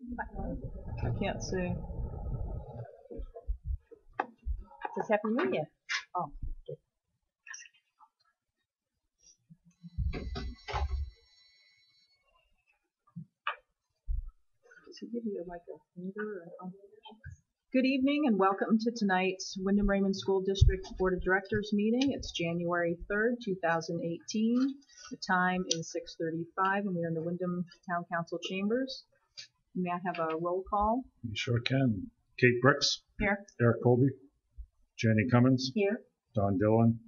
I can't see. It says Happy New Year. Oh. Does he give you like a finger? Or, Good evening and welcome to tonight's Wyndham Raymond School District Board of Directors meeting. It's January 3rd, 2018. The time is 6:35 and we are in the Wyndham Town Council chambers. May I have a roll call? You sure can. Kate Bricks. Here. Eric Colby. Jenny Cummins. Here. Don Dillon.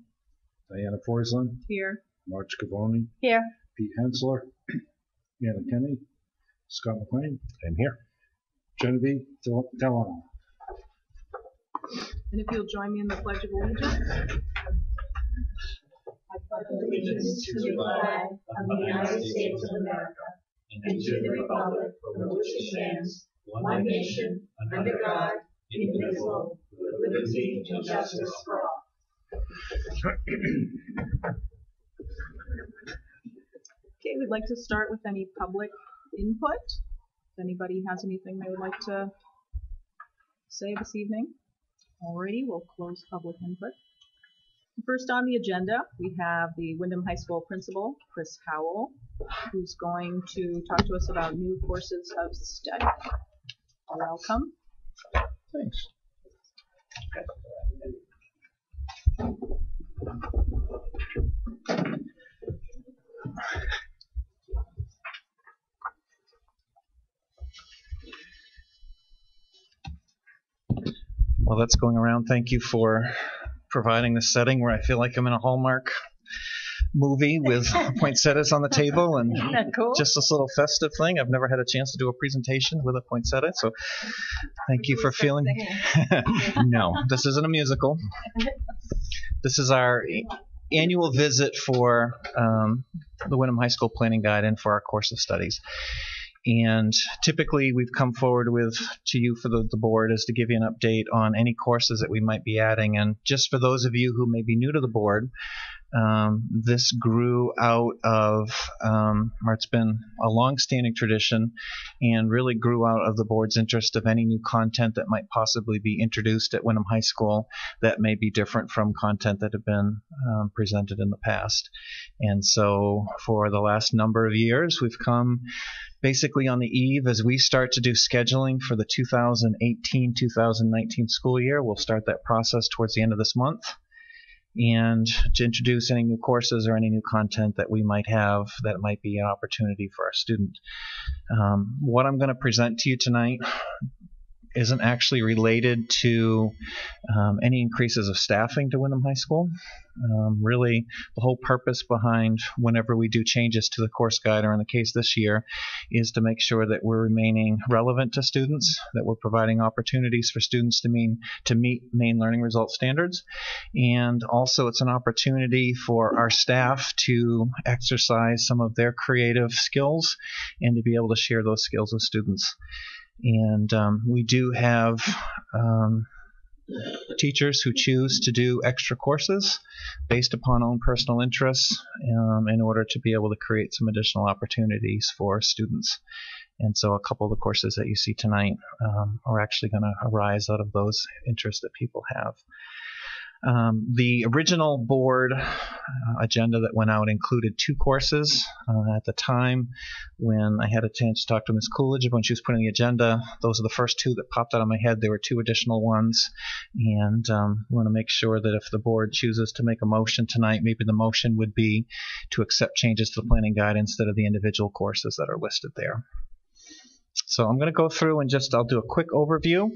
Diana Forsland. Here. Marge Cavoni. Here. Pete Hensler. Anna Kenny. Scott McLean. I'm here. Genevieve Delano. And if you'll join me in the Pledge of Allegiance. I pledge allegiance to the flag of the United States of America and to the republic for which it stands, one nation, under God, indivisible, with liberty and justice for all. Okay, we'd like to start with any public input. If anybody has anything they would like to say this evening. Alrighty, we'll close public input. First on the agenda, we have the Wyndham High School principal, Chris Howell, who's going to talk to us about new courses of study. Welcome. Thanks. Well, that's going around. Thank you for providing this setting where I feel like I'm in a Hallmark movie with poinsettias on the table and Isn't that cool? just this little festive thing. I've never had a chance to do a presentation with a poinsettia, so thank you for feeling. No, this isn't a musical. This is our annual visit for the Wyndham High School Planning Guide and for our course of studies. And typically we've come forward to you for the board is to give you an update on any courses that we might be adding. And just for those of you who may be new to the board, this grew out of, or it's been a long-standing tradition and really grew out of the board's interest of any new content that might possibly be introduced at Wyndham High School that may be different from content that have been presented in the past. And so for the last number of years, we've come basically on the eve as we start to do scheduling for the 2018-2019 school year. We'll start that process towards the end of this month. And to introduce any new courses or any new content that we might have that might be an opportunity for our student. What I'm going to present to you tonight isn't actually related to any increases of staffing to Wyndham High School. Really, the whole purpose behind whenever we do changes to the course guide, or in the case this year, is to make sure that we're remaining relevant to students, that we're providing opportunities for students to meet main learning result standards, and also it's an opportunity for our staff to exercise some of their creative skills and to be able to share those skills with students. And we do have teachers who choose to do extra courses based upon own personal interests in order to be able to create some additional opportunities for students. And so a couple of the courses that you see tonight are actually going to arise out of those interests that people have. The original board agenda that went out included 2 courses. At the time when I had a chance to talk to Ms. Coolidge when she was putting the agenda, those are the first 2 that popped out of my head. There were 2 additional ones, and we want to make sure that if the board chooses to make a motion tonight, maybe the motion would be to accept changes to the planning guide instead of the individual courses that are listed there. So I'm going to go through and I'll do a quick overview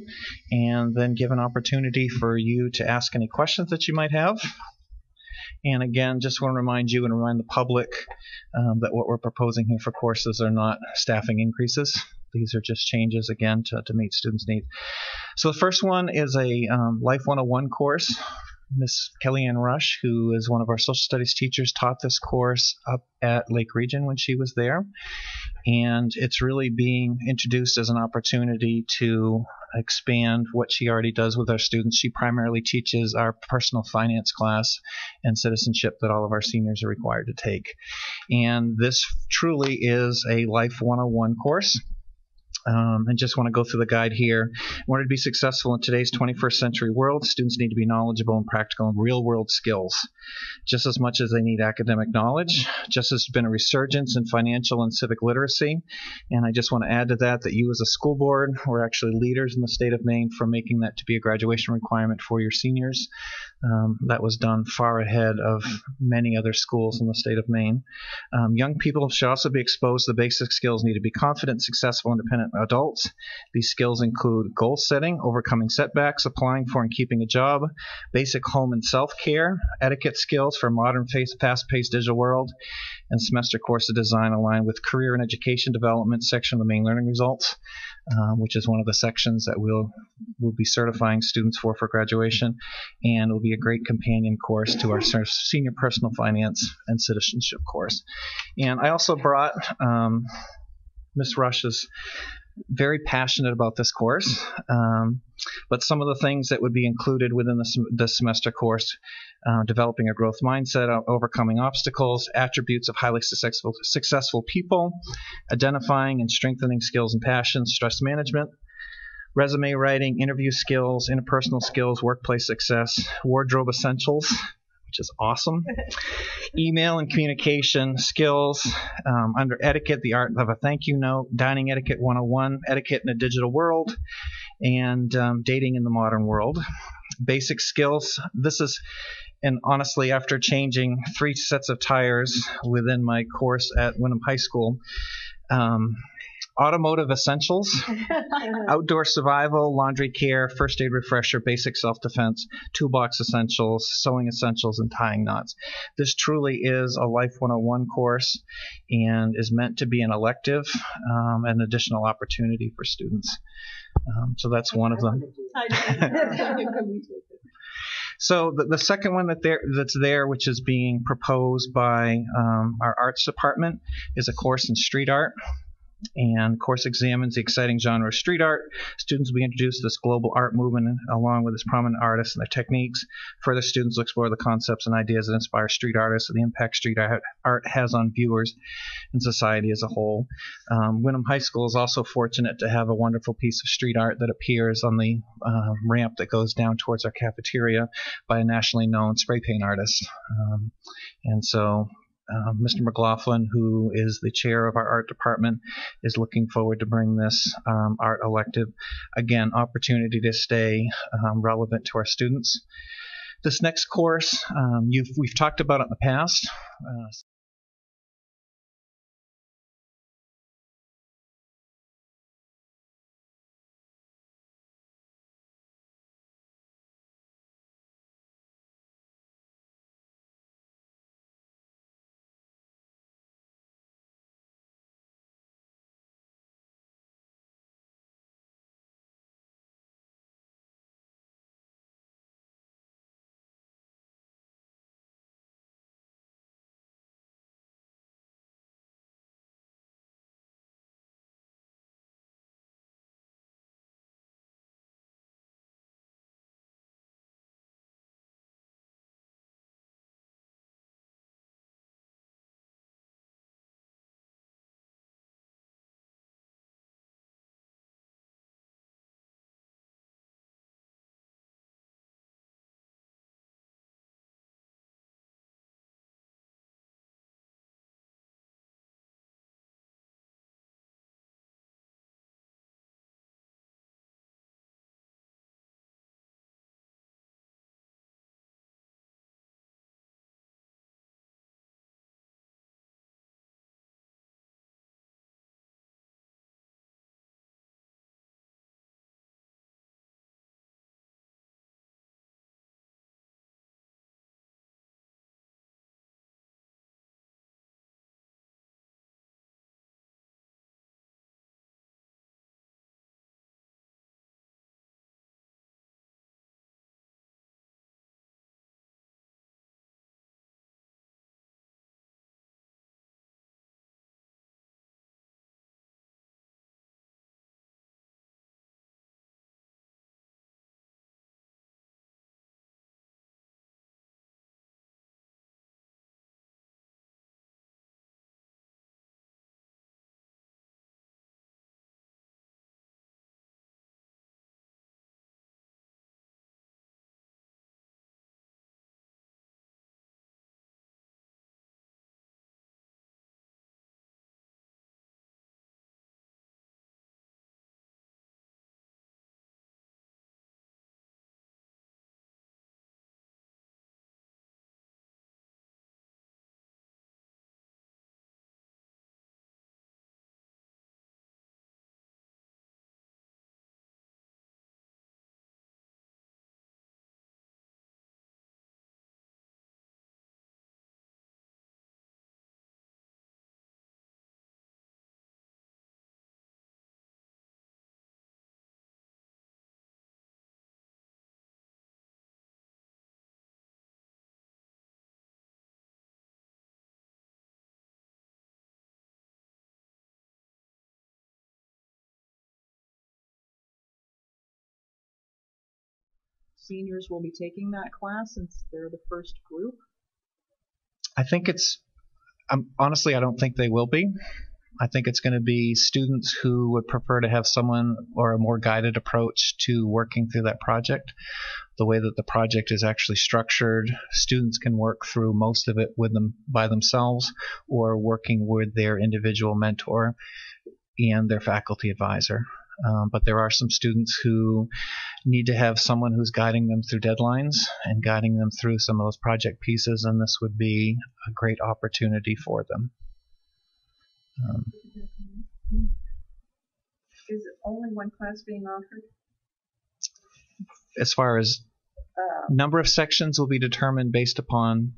and then give an opportunity for you to ask any questions that you might have. And again, just want to remind you and remind the public that what we're proposing here for courses are not staffing increases. These are just changes, again, to meet students' needs. So the first one is a Life 101 course. Miss Kellyanne Rush, who is one of our social studies teachers, taught this course up at Lake Region when she was there. And it's really being introduced as an opportunity to expand what she already does with our students. She primarily teaches our personal finance class and citizenship that all of our seniors are required to take. And this truly is a Life 101 course. And just want to go through the guide here. In order to be successful in today's 21st century world, students need to be knowledgeable and practical in real-world skills, just as much as they need academic knowledge. Just as there's been a resurgence in financial and civic literacy, and I just want to add to that that you as a school board were actually leaders in the state of Maine for making that to be a graduation requirement for your seniors. That was done far ahead of many other schools in the state of Maine. Young people should also be exposed to the basic skills needed to be confident, successful, independent adults. These skills include goal setting, overcoming setbacks, applying for and keeping a job, basic home and self-care, etiquette skills for a modern, fast-paced digital world, and semester course design aligned with career and education development section of the Maine Learning Results, which is one of the sections that we'll be certifying students for graduation, and will be a great companion course to our senior personal finance and citizenship course. And I also brought Ms. Rush is very passionate about this course, but some of the things that would be included within the semester course: developing a growth mindset, overcoming obstacles, attributes of highly successful people, identifying and strengthening skills and passions, stress management, resume writing, interview skills, interpersonal skills, workplace success, wardrobe essentials, which is awesome, email and communication skills, under etiquette, the art of a thank you note, dining etiquette 101, etiquette in a digital world, and dating in the modern world. Basic skills. And honestly, after changing 3 sets of tires within my course at Wyndham High School, automotive essentials, outdoor survival, laundry care, first aid refresher, basic self-defense, toolbox essentials, sewing essentials, and tying knots. This truly is a Life 101 course and is meant to be an elective, an additional opportunity for students. So that's one of them. So the second one that's there, which is being proposed by our arts department, is a course in street art. And course examines the exciting genre of street art. Students will be introduced to this global art movement along with its prominent artists and their techniques. Further, students will explore the concepts and ideas that inspire street artists and the impact street art has on viewers and society as a whole. Wyndham High School is also fortunate to have a wonderful piece of street art that appears on the ramp that goes down towards our cafeteria by a nationally known spray paint artist. And so Mr. McLaughlin, who is the chair of our art department, is looking forward to bring this art elective. Again, opportunity to stay relevant to our students. This next course, we've talked about it in the past. seniors will be taking that class since they're the first group? I think honestly, I don't think they will be. I think it's going to be students who would prefer to have someone or a more guided approach to working through that project. The way that the project is actually structured, students can work through most of it with them by themselves or working with their individual mentor and their faculty advisor. But there are some students who need to have someone who's guiding them through deadlines and guiding them through some of those project pieces, and this would be a great opportunity for them. Is it only one class being offered? As far as number of sections will be determined based upon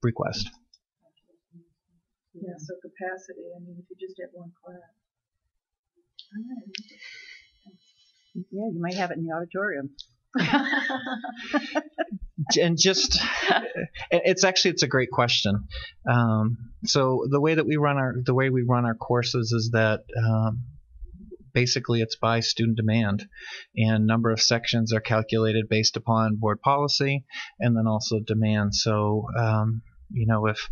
request. Yeah, so capacity, I mean, if you just have one class. All right. Yeah, you might have it in the auditorium. And just, it's a great question. So the way we run our courses is that basically it's by student demand, and number of sections are calculated based upon board policy and then also demand. So if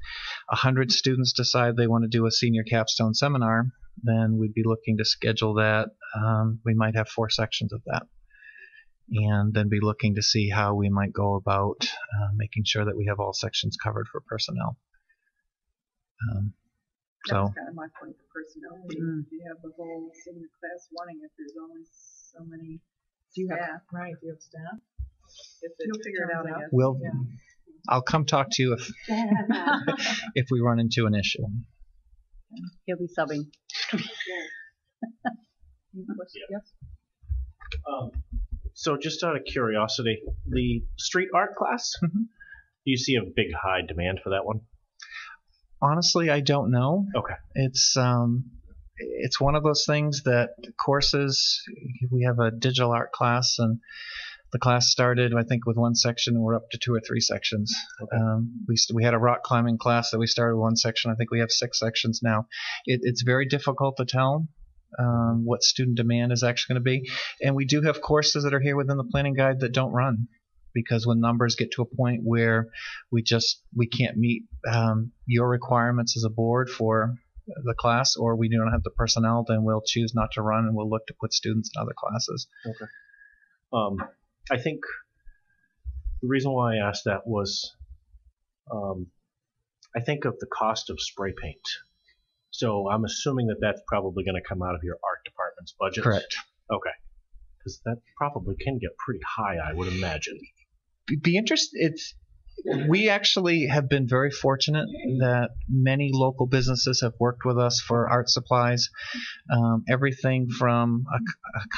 100 students decide they want to do a senior capstone seminar, then we'd be looking to schedule that. We might have 4 sections of that, and then be looking to see how we might go about making sure that we have all sections covered for personnel. That's kind of my point for personnel. If you have the whole senior class wanting it, there's only so many staff. Right, do you have staff? You'll figure it out, I guess. I'll come talk to you if we run into an issue. He'll be subbing. Yes. So just out of curiosity, the street art class, do you see a big high demand for that one? Honestly, I don't know. Okay. It's one of those things that courses, we have a digital art class, and the class started, I think, with 1 section, and we're up to 2 or 3 sections. Okay. We had a rock climbing class that we started with 1 section. I think we have 6 sections now. It's very difficult to tell what student demand is actually going to be. And we do have courses that are here within the planning guide that don't run, because when numbers get to a point where we can't meet your requirements as a board for the class, or we don't have the personnel, then we'll choose not to run and we'll look to put students in other classes. Okay. I think the reason why I asked that was I think of the cost of spray paint. So I'm assuming that that's probably going to come out of your art department's budget. Correct. Okay. Because that probably can get pretty high, I would imagine. We actually have been very fortunate that many local businesses have worked with us for art supplies. Everything from a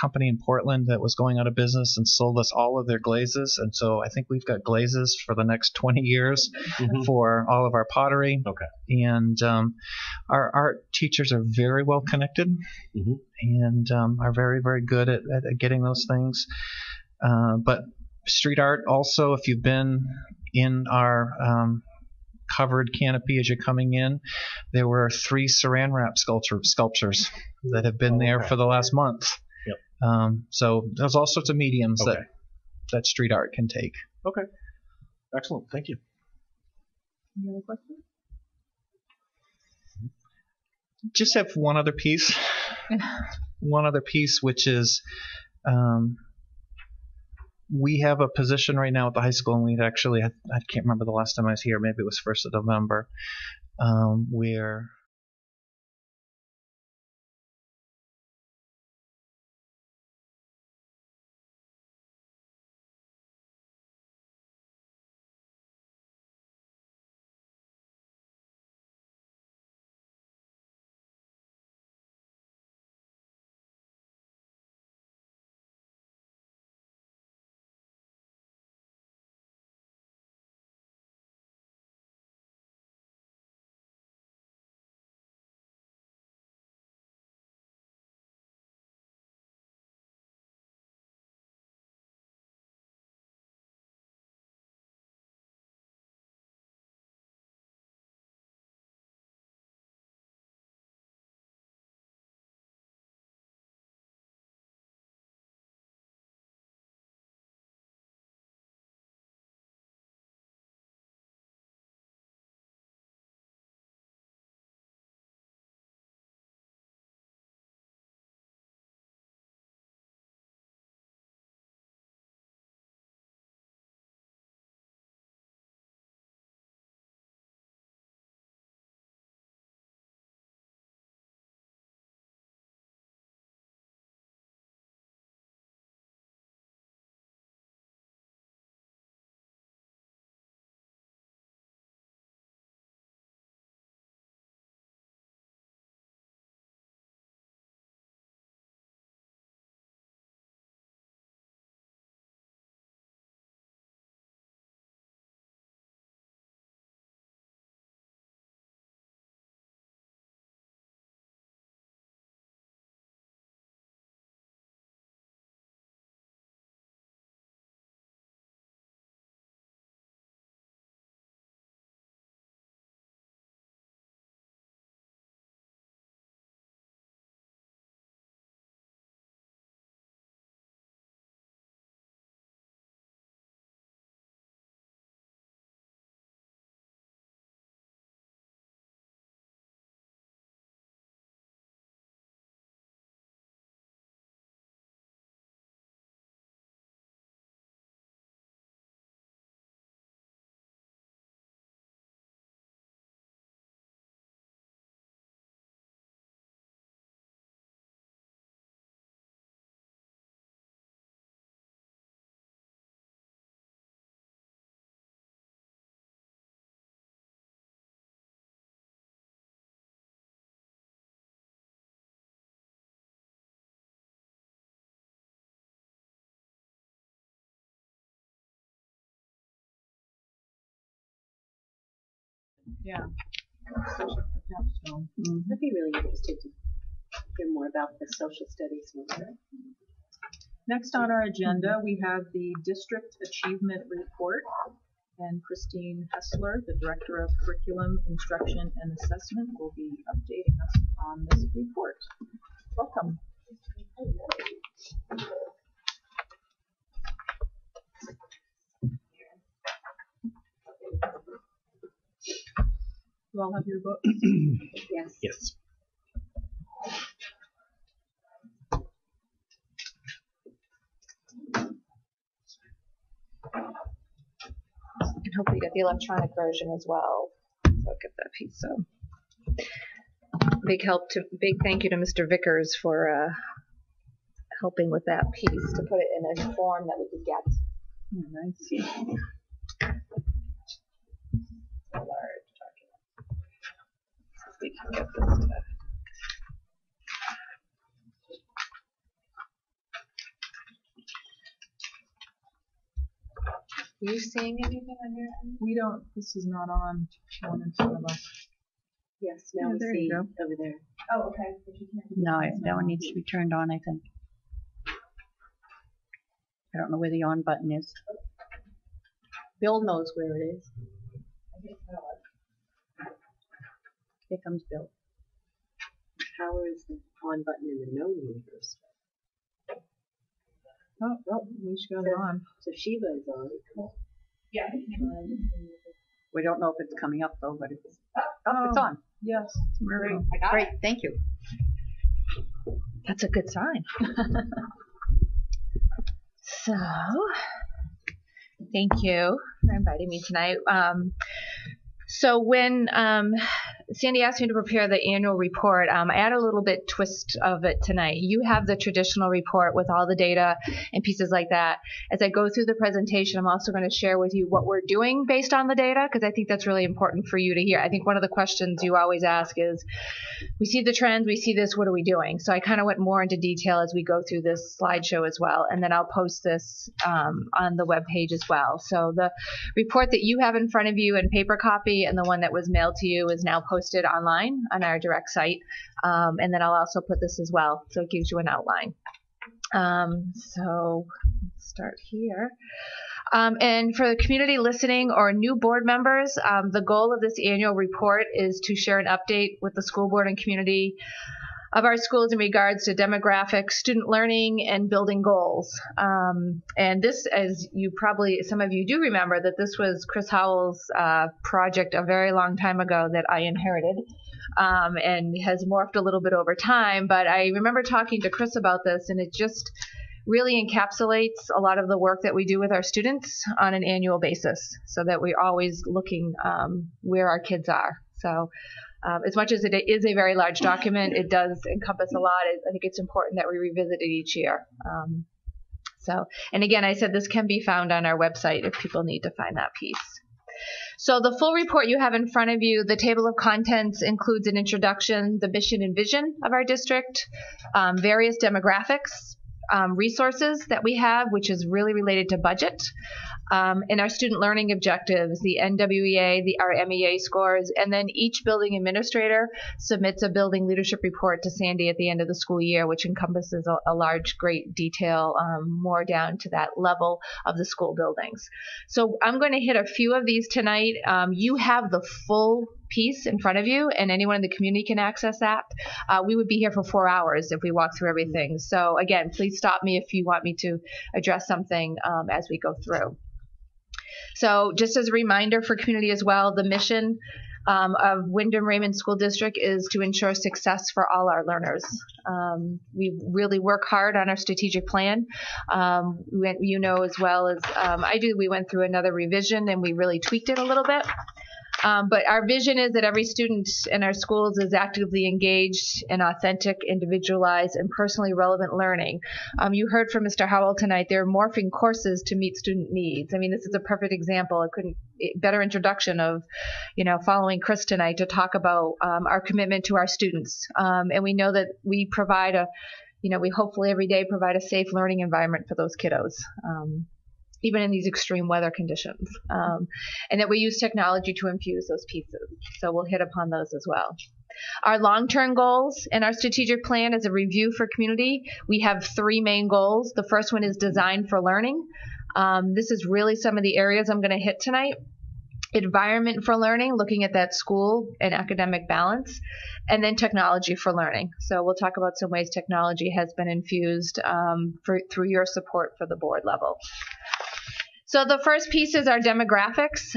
company in Portland that was going out of business and sold us all of their glazes. And so I think we've got glazes for the next 20 years for all of our pottery. Okay. And our art teachers are very well connected and are very, very good at getting those things. But street art also, if you've been in our covered canopy as you're coming in, there were 3 saran wrap sculptures that have been there for the last month. Yep. So there's all sorts of mediums that street art can take. Okay. Excellent. Thank you. Any other questions? Just have one other piece. Which is we have a position right now at the high school, and we've actually, I can't remember the last time I was here, maybe it was 1st of November, where Yeah. So, I'd be really interested to hear more about the social studies one. next on our agenda, we have the District Achievement Report. And Christine Hessler, the Director of Curriculum, Instruction, and Assessment, will be updating us on this report. Welcome. You all have your books? Yes. Yes. And hopefully you get the electronic version as well. So I'll get that piece. So big thank you to Mr. Vickers for helping with that piece to put it in a form that we could get. Oh, nice. A large document. We can get this to. Are you seeing anything on your end? We don't, this is not on one in front of us. Yes, now Yeah, we there you see go. over there. Oh, okay. But you can't. No, that one needs to be turned on, I think. I don't know where the on button is. Bill knows where it is. Here comes Bill. How is the on button in the no universe? Oh, we just got it on. So Shiva is on. Yeah. We don't know if it's coming up though, but it's it's on. Yes. Great. I got Great, thank you. That's a good sign. So, thank you for inviting me tonight. So when Sandy asked me to prepare the annual report, I add a little bit twist of it tonight. You have the traditional report with all the data and pieces like that. As I go through the presentation, I'm also going to share with you what we're doing based on the data, because I think that's really important for you to hear. I think one of the questions you always ask is, we see the trends, we see this, what are we doing? So I kind of went more into detail as we go through this slideshow as well, and then I'll post this on the webpage as well. So the report that you have in front of you in paper copy and the one that was mailed to you is now posted online on our direct site, and then I'll also put this as well, so it gives you an outline. So let's start here. And for the community listening or new board members, the goal of this annual report is to share an update with the school board and community of our schools in regards to demographics, student learning, and building goals. And this, as you probably, some of you do remember, that this was Chris Howell's project a very long time ago that I inherited, and has morphed a little bit over time. But I remember talking to Chris about this, and it just really encapsulates a lot of the work that we do with our students on an annual basis, so that we're always looking where our kids are. So as much as it is a very large document, it does encompass a lot. I think it's important that we revisit it each year. And again, I said this can be found on our website if people need to find that piece. So the full report you have in front of you, the table of contents includes an introduction, the mission and vision of our district, various demographics, resources that we have, which is really related to budget, and our student learning objectives, the NWEA, our MEA scores, and then each building administrator submits a building leadership report to Sandy at the end of the school year, which encompasses a large, great detail, more down to that level of the school buildings. So I'm going to hit a few of these tonight. You have the full piece in front of you, and anyone in the community can access that. We would be here for 4 hours if we walk through everything. So again, please stop me if you want me to address something as we go through. So just as a reminder for community as well, the mission of Wyndham Raymond School District is to ensure success for all our learners. We really work hard on our strategic plan. You know as well as I do, we went through another revision and we really tweaked it a little bit. But our vision is that every student in our schools is actively engaged in authentic, individualized, and personally relevant learning. You heard from Mr. Howell tonight, they're morphing courses to meet student needs. I mean, this is a perfect example. Better introduction of, following Chris tonight to talk about our commitment to our students. And we know that we provide we hopefully every day provide a safe learning environment for those kiddos. even in these extreme weather conditions, and that we use technology to infuse those pieces. So we'll hit upon those as well. Our long-term goals in our strategic plan is a review for community. We have 3 main goals. The first one is design for learning. This is really some of the areas I'm going to hit tonight. Environment for learning, looking at that school and academic balance, and then technology for learning. So we'll talk about some ways technology has been infused through your support for the board level. So the first piece is our demographics.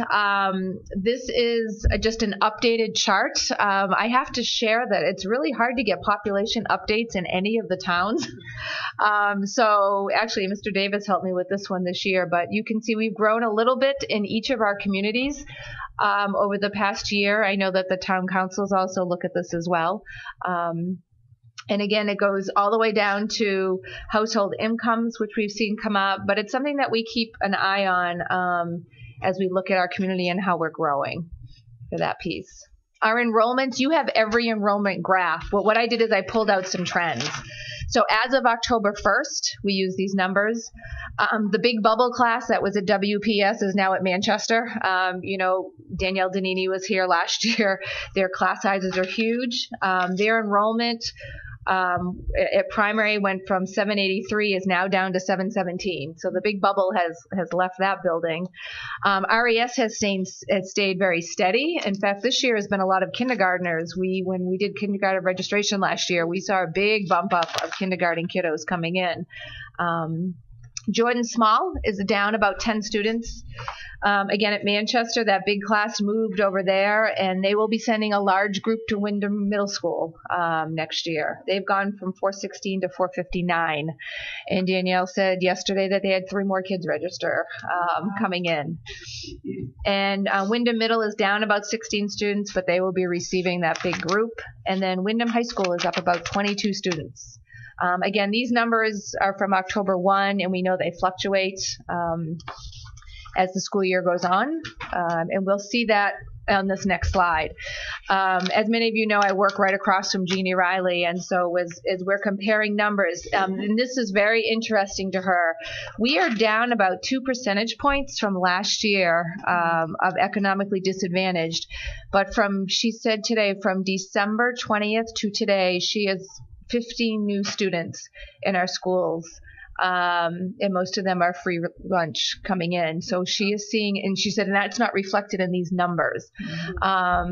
This is just an updated chart. I have to share that it's really hard to get population updates in any of the towns. So actually, Mr. Davis helped me with this one this year, but you can see we've grown a little bit in each of our communities over the past year. I know that the town councils also look at this as well. And again, it goes all the way down to household incomes, which we've seen come up, but it's something that we keep an eye on as we look at our community and how we're growing for that piece. Our enrollments, you have every enrollment graph. But what I did is I pulled out some trends. So as of October 1st, we use these numbers. The big bubble class that was at WPS is now at Manchester. Danielle Danini was here last year. Their class sizes are huge. Their enrollment at primary went from 783 is now down to 717. So the big bubble has left that building. RES has stayed very steady. In fact, this year has been a lot of kindergartners. When we did kindergarten registration last year, we saw a big bump up of kindergarten kiddos coming in. Jordan Small is down about 10 students. Again, at Manchester, that big class moved over there, and they will be sending a large group to Wyndham Middle School next year. They've gone from 416 to 459. And Danielle said yesterday that they had 3 more kids register coming in. And Wyndham Middle is down about 16 students, but they will be receiving that big group. And then Wyndham High School is up about 22 students. Again, these numbers are from October 1, and we know they fluctuate as the school year goes on, and we'll see that on this next slide. As many of you know, I work right across from Jeannie Riley, and so as we're comparing numbers, and this is very interesting to her, we are down about 2 percentage points from last year of economically disadvantaged, but she said today, from December 20th to today, she has 15 new students in our schools, and most of them are free lunch coming in. So she is seeing, and she said, and that's not reflected in these numbers.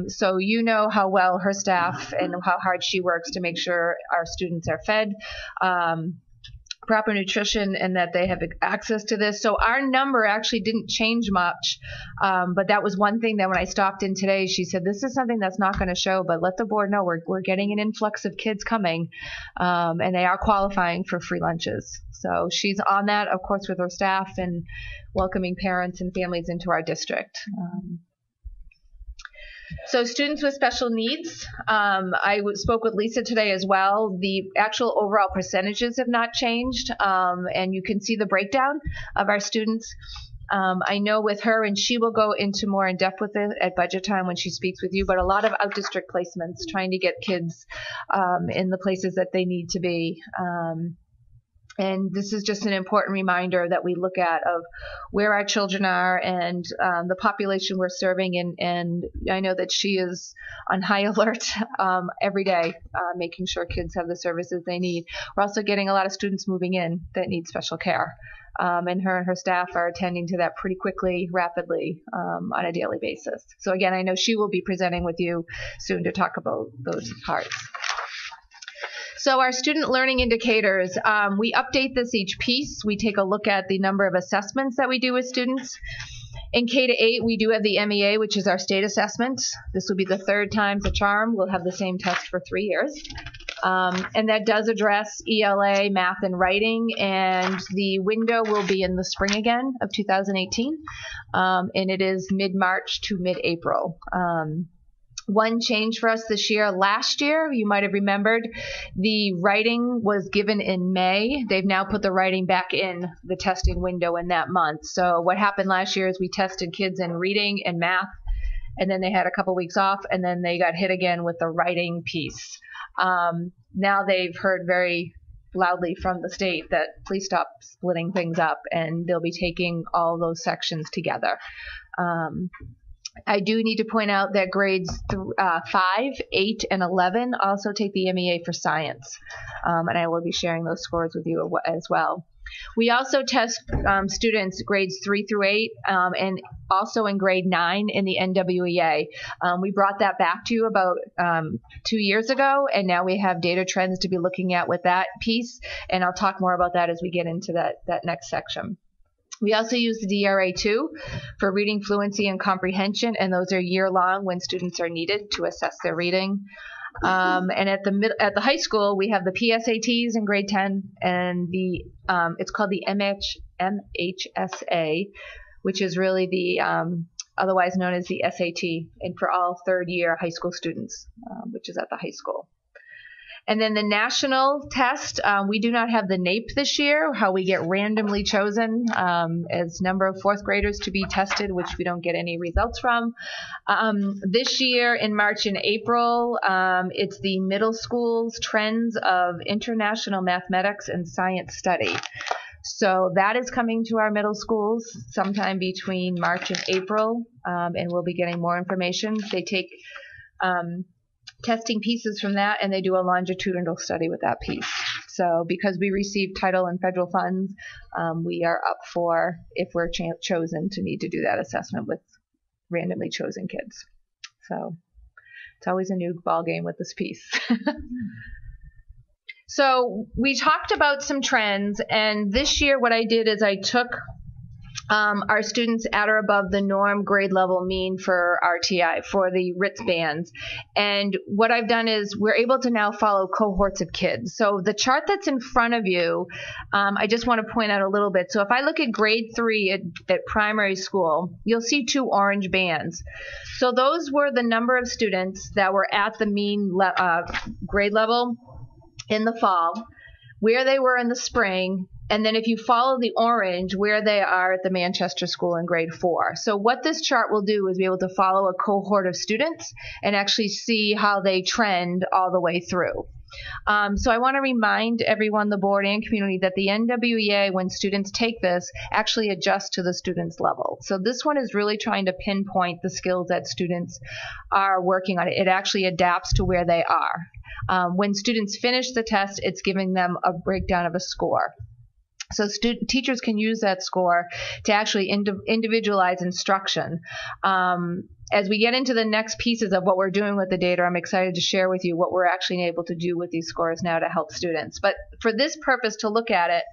So you know how well her staff and how hard she works to make sure our students are fed, proper nutrition, and that they have access to this. So our number actually didn't change much, but that was one thing that when I stopped in today, she said, this is something that's not going to show, but let the board know we're getting an influx of kids coming, and they are qualifying for free lunches. So she's on that, of course, with her staff and welcoming parents and families into our district. So students with special needs, I spoke with Lisa today as well. The actual overall percentages have not changed, and you can see the breakdown of our students. I know with her, and she will go into more in depth with it at budget time when she speaks with you, but a lot of out-district placements, trying to get kids in the places that they need to be. And this is just an important reminder that we look at of where our children are and the population we're serving. And I know that she is on high alert every day, making sure kids have the services they need. We're also getting a lot of students moving in that need special care. And her staff are attending to that pretty quickly, rapidly, on a daily basis. So again, I know she will be presenting with you soon to talk about those parts. So our student learning indicators, we update this each piece. We take a look at the number of assessments that we do with students. In K-8, we do have the MEA, which is our state assessment. This will be the 3rd time's a charm. We'll have the same test for 3 years. And that does address ELA, math, and writing. And the window will be in the spring again of 2018. And it is mid-March to mid-April. One change for us this year, last year, you might have remembered, the writing was given in May. They've now put the writing back in the testing window in that month. So what happened last year is we tested kids in reading and math, and then they had a couple weeks off, and then they got hit again with the writing piece. Now they've heard very loudly from the state that please stop splitting things up, and they'll be taking all those sections together. I do need to point out that grades 5, 8, and 11 also take the MEA for science, and I will be sharing those scores with you as well. We also test students grades 3 through 8 and also in grade 9 in the NWEA. We brought that back to you about 2 years ago, and now we have data trends to be looking at with that piece, and I'll talk more about that as we get into that next section. We also use the DRA2 for reading fluency and comprehension, and those are year-long when students are needed to assess their reading. And at the high school, we have the PSATs in grade 10, and it's called the MHSA, which is really the otherwise known as the SAT, and for all third-year high school students, which is at the high school. And then the national test, we do not have the NAEP this year, how we get randomly chosen as number of fourth graders to be tested, which we don't get any results from. This year in March and April, it's the middle school's trends of international mathematics and science study. So that is coming to our middle schools sometime between March and April, and we'll be getting more information. They take testing pieces from that, and they do a longitudinal study with that piece. So because we receive title and federal funds, we are up for, if we're chosen, to need to do that assessment with randomly chosen kids. So it's always a new ball game with this piece. So we talked about some trends, and this year what I did is I took our students at or above the norm grade level mean for RTI, for the RITS bands. And what I've done is we're able to now follow cohorts of kids. So the chart that's in front of you, I just want to point out a little bit. So if I look at grade 3 at primary school, you'll see 2 orange bands. So those were the number of students that were at the mean grade level in the fall, where they were in the spring, and then if you follow the orange, where they are at the Manchester School in grade 4. So what this chart will do is be able to follow a cohort of students and actually see how they trend all the way through. So I want to remind everyone, the board and community, that the NWEA, when students take this, actually adjusts to the student's level. So this one is really trying to pinpoint the skills that students are working on. It actually adapts to where they are. When students finish the test, it's giving them a breakdown of a score. So teachers can use that score to actually individualize instruction. As we get into the next pieces of what we're doing with the data, I'm excited to share with you what we're actually able to do with these scores now to help students. But for this purpose, to look at it,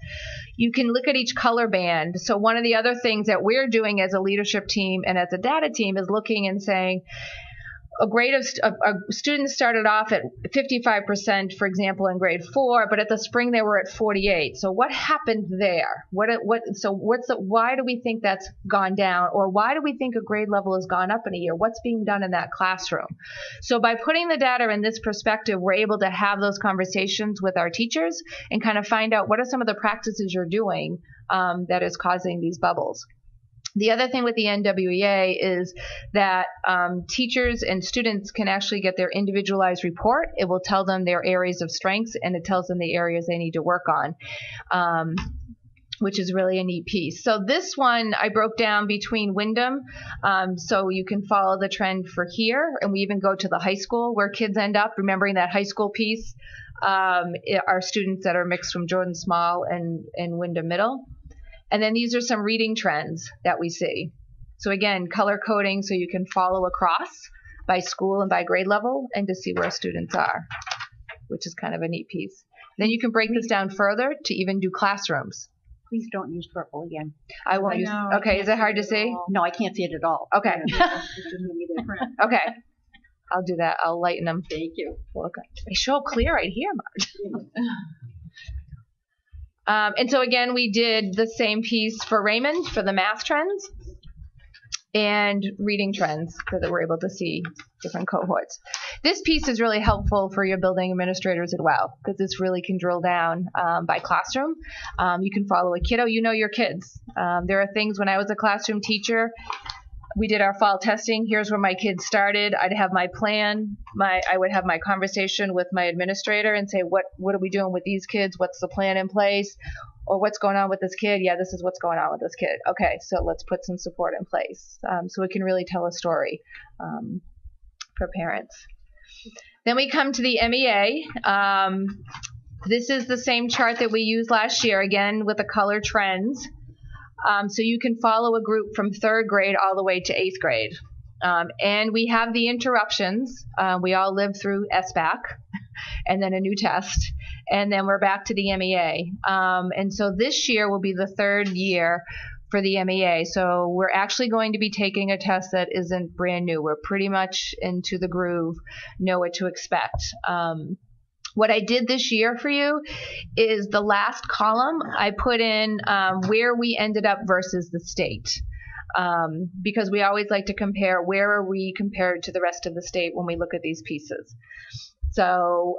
you can look at each color band. So one of the other things that we're doing as a leadership team and as a data team is looking and saying, a student started off at 55%, for example, in grade 4, but at the spring they were at 48. So what happened there? Why do we think that's gone down, or why do we think a grade level has gone up in a year? What's being done in that classroom? So by putting the data in this perspective, we're able to have those conversations with our teachers and kind of find out what are some of the practices you're doing that is causing these bubbles. The other thing with the NWEA is that teachers and students can actually get their individualized report. It will tell them their areas of strengths, and it tells them the areas they need to work on, which is really a neat piece. So this one I broke down between Wyndham, so you can follow the trend for here, and we even go to the high school where kids end up. Remembering that high school piece are students that are mixed from Jordan Small and Wyndham Middle. And then these are some reading trends that we see. So again, color coding so you can follow across by school and by grade level and to see where students are, which is kind of a neat piece. Then you can break this down further to even do classrooms. Please don't use purple again. I won't use. Okay, is it hard to see? No, I can't see it at all. Okay. Okay. I'll do that. I'll lighten them. Thank you. Okay. They show clear right here, Marge. And so again, we did the same piece for Raymond for the math trends and reading trends so that we're able to see different cohorts. This piece is really helpful for your building administrators as well, because this really can drill down by classroom. You can follow a kiddo. You know your kids. There are things when I was a classroom teacher, we did our fall testing. Here's where my kids started. I'd have my plan. I would have my conversation with my administrator and say, what are we doing with these kids? What's the plan in place? Or what's going on with this kid? Yeah, this is what's going on with this kid. Okay, so let's put some support in place so it can really tell a story for parents. Then we come to the MEA. This is the same chart that we used last year, again with the color trends. So you can follow a group from 3rd grade all the way to 8th grade. And we have the interruptions. We all lived through SBAC and then a new test. And then we're back to the MEA. And so this year will be the 3rd year for the MEA. So we're actually going to be taking a test that isn't brand new. We're pretty much into the groove, know what to expect. What I did this year for you is the last column, I put in where we ended up versus the state. Because we always like to compare where are we compared to the rest of the state when we look at these pieces. So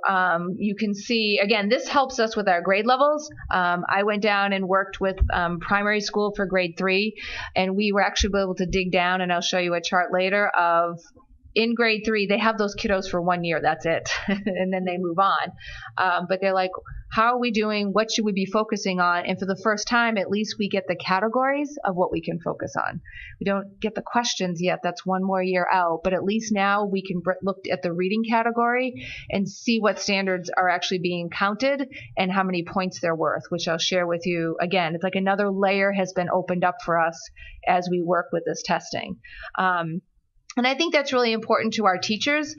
you can see, again, this helps us with our grade levels. I went down and worked with primary school for grade 3, and we were actually able to dig down, and I'll show you a chart later of in grade 3, they have those kiddos for 1 year, that's it, and then they move on. But they're like, how are we doing? What should we be focusing on? And for the first time, at least we get the categories of what we can focus on. We don't get the questions yet. That's 1 more year out. But at least now we can look at the reading category and see what standards are actually being counted and how many points they're worth, which I'll share with you. Again, it's like another layer has been opened up for us as we work with this testing. And I think that's really important to our teachers.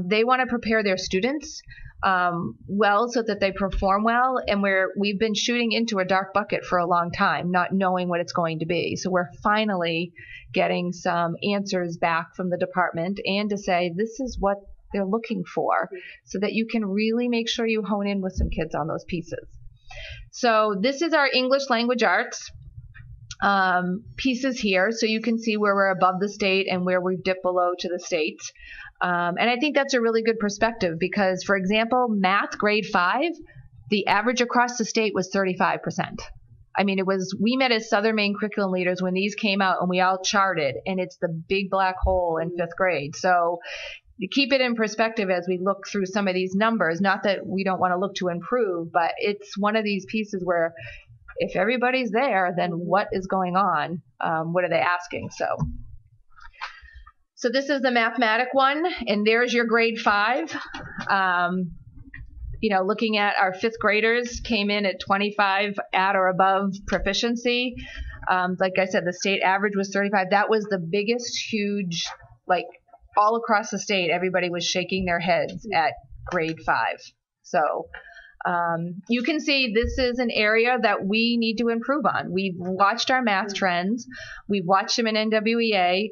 They want to prepare their students well so that they perform well. And we've been shooting into a dark bucket for a long time, not knowing what it's going to be. So we're finally getting some answers back from the department and to say this is what they're looking for so that you can really make sure you hone in with some kids on those pieces. So this is our English language arts pieces here, so you can see where we're above the state and where we've dipped below to the state. And I think that's a really good perspective because, for example, math grade 5, the average across the state was 35%. I mean, we met as Southern Maine curriculum leaders when these came out and we all charted, and it's the big black hole in 5th grade. So to keep it in perspective as we look through some of these numbers, not that we don't want to look to improve, but it's one of these pieces where if everybody's there, then what is going on? What are they asking? So this is the mathematic one, and there's your grade 5. Looking at our 5th graders came in at 25 at or above proficiency. Like I said, the state average was 35. That was the biggest, huge, like all across the state, everybody was shaking their heads at grade 5. So you can see this is an area that we need to improve on. We've watched our math trends. We've watched them in NWEA.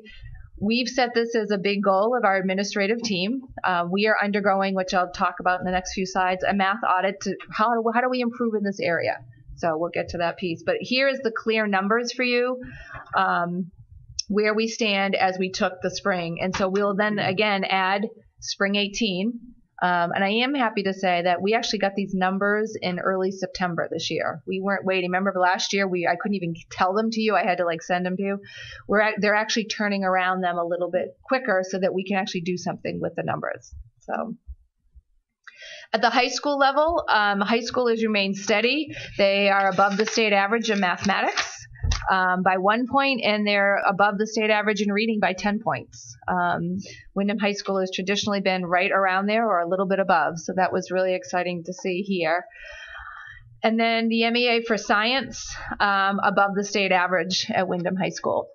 We've set this as a big goal of our administrative team. We are undergoing, which I'll talk about in the next few slides, a math audit to how do we improve in this area. So we'll get to that piece. But here is the clear numbers for you, where we stand as we took the spring. And so we'll then again add spring 18. And I am happy to say that we actually got these numbers in early September this year. We weren't waiting. Remember last year, I couldn't even tell them to you. I had to send them to you. They're actually turning around them a little bit quicker so that we can actually do something with the numbers. So at the high school level, high school has remained steady. They are above the state average in mathematics by 1 point, and they're above the state average in reading by 10 points. Windham High School has traditionally been right around there or a little bit above, so that was really exciting to see here. And then the MEA for science, above the state average at Windham High School.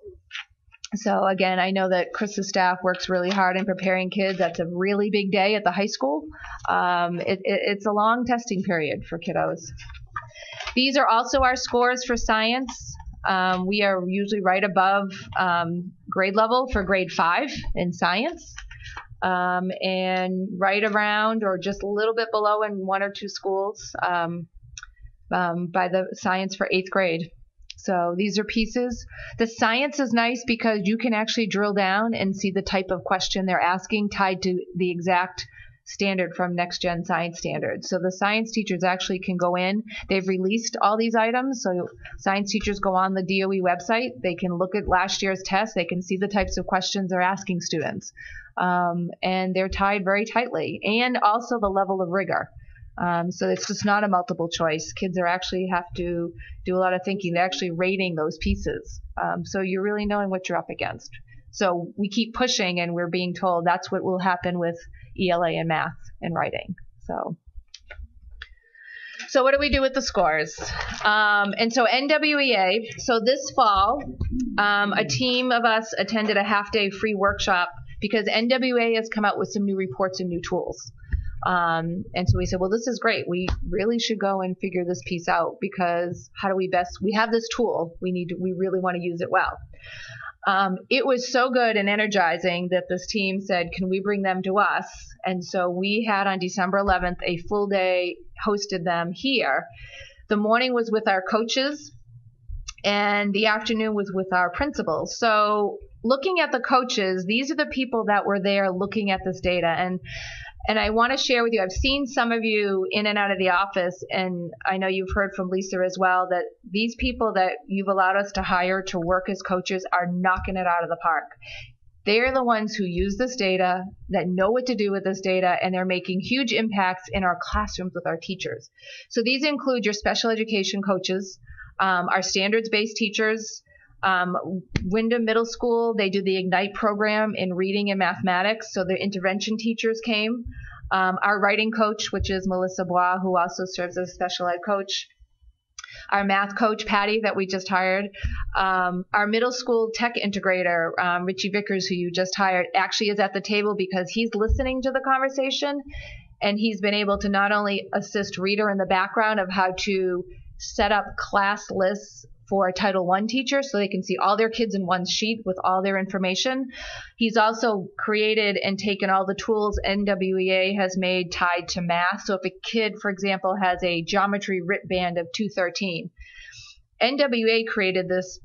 So again, I know that Chris's staff works really hard in preparing kids. That's a really big day at the high school. It's a long testing period for kiddos. These are also our scores for science. We are usually right above grade level for grade 5 in science, and right around or just a little bit below in 1 or 2 schools by the science for 8th grade. So these are pieces. The science is nice because you can actually drill down and see the type of question they're asking tied to the exact standard from Next Gen Science Standards. So the science teachers actually can go in. They've released all these items. So science teachers go on the DOE website. They can look at last year's tests. They can see the types of questions they're asking students. And they're tied very tightly. And also the level of rigor. So it's just not a multiple choice. Kids are actually have to do a lot of thinking. They're actually rating those pieces. So you're really knowing what you're up against. So we keep pushing, and we're being told that's what will happen with ELA and math and writing. So what do we do with the scores? And so NWEA, so this fall, a team of us attended a half-day free workshop because NWEA has come out with some new reports and new tools. And so we said, well, this is great. We really should go and figure this piece out because how do we best, we have this tool. We really want to use it well. It was so good and energizing that this team said, can we bring them to us? And so we had on December 11th, a full day, hosted them here. The morning was with our coaches and the afternoon was with our principals. So looking at the coaches, these are the people that were there looking at this data. And I want to share with you, I've seen some of you in and out of the office, and I know you've heard from Lisa as well, that these people that you've allowed us to hire to work as coaches are knocking it out of the park. They're the ones who use this data, that know what to do with this data, and they're making huge impacts in our classrooms with our teachers. So these include your special education coaches, our standards-based teachers, Wyndham Middle School, they do the Ignite program in reading and mathematics, so the intervention teachers came. Our writing coach, which is Melissa Bois, who also serves as a special ed coach. Our math coach, Patty, that we just hired. Our middle school tech integrator, Richie Vickers, who you just hired, actually is at the table because he's listening to the conversation, and he's been able to not only assist Rita in the background of how to set up class lists for a Title I teacher so they can see all their kids in one sheet with all their information. He's also created and taken all the tools NWEA has made tied to math. So if a kid, for example, has a geometry writ band of 213, NWEA created this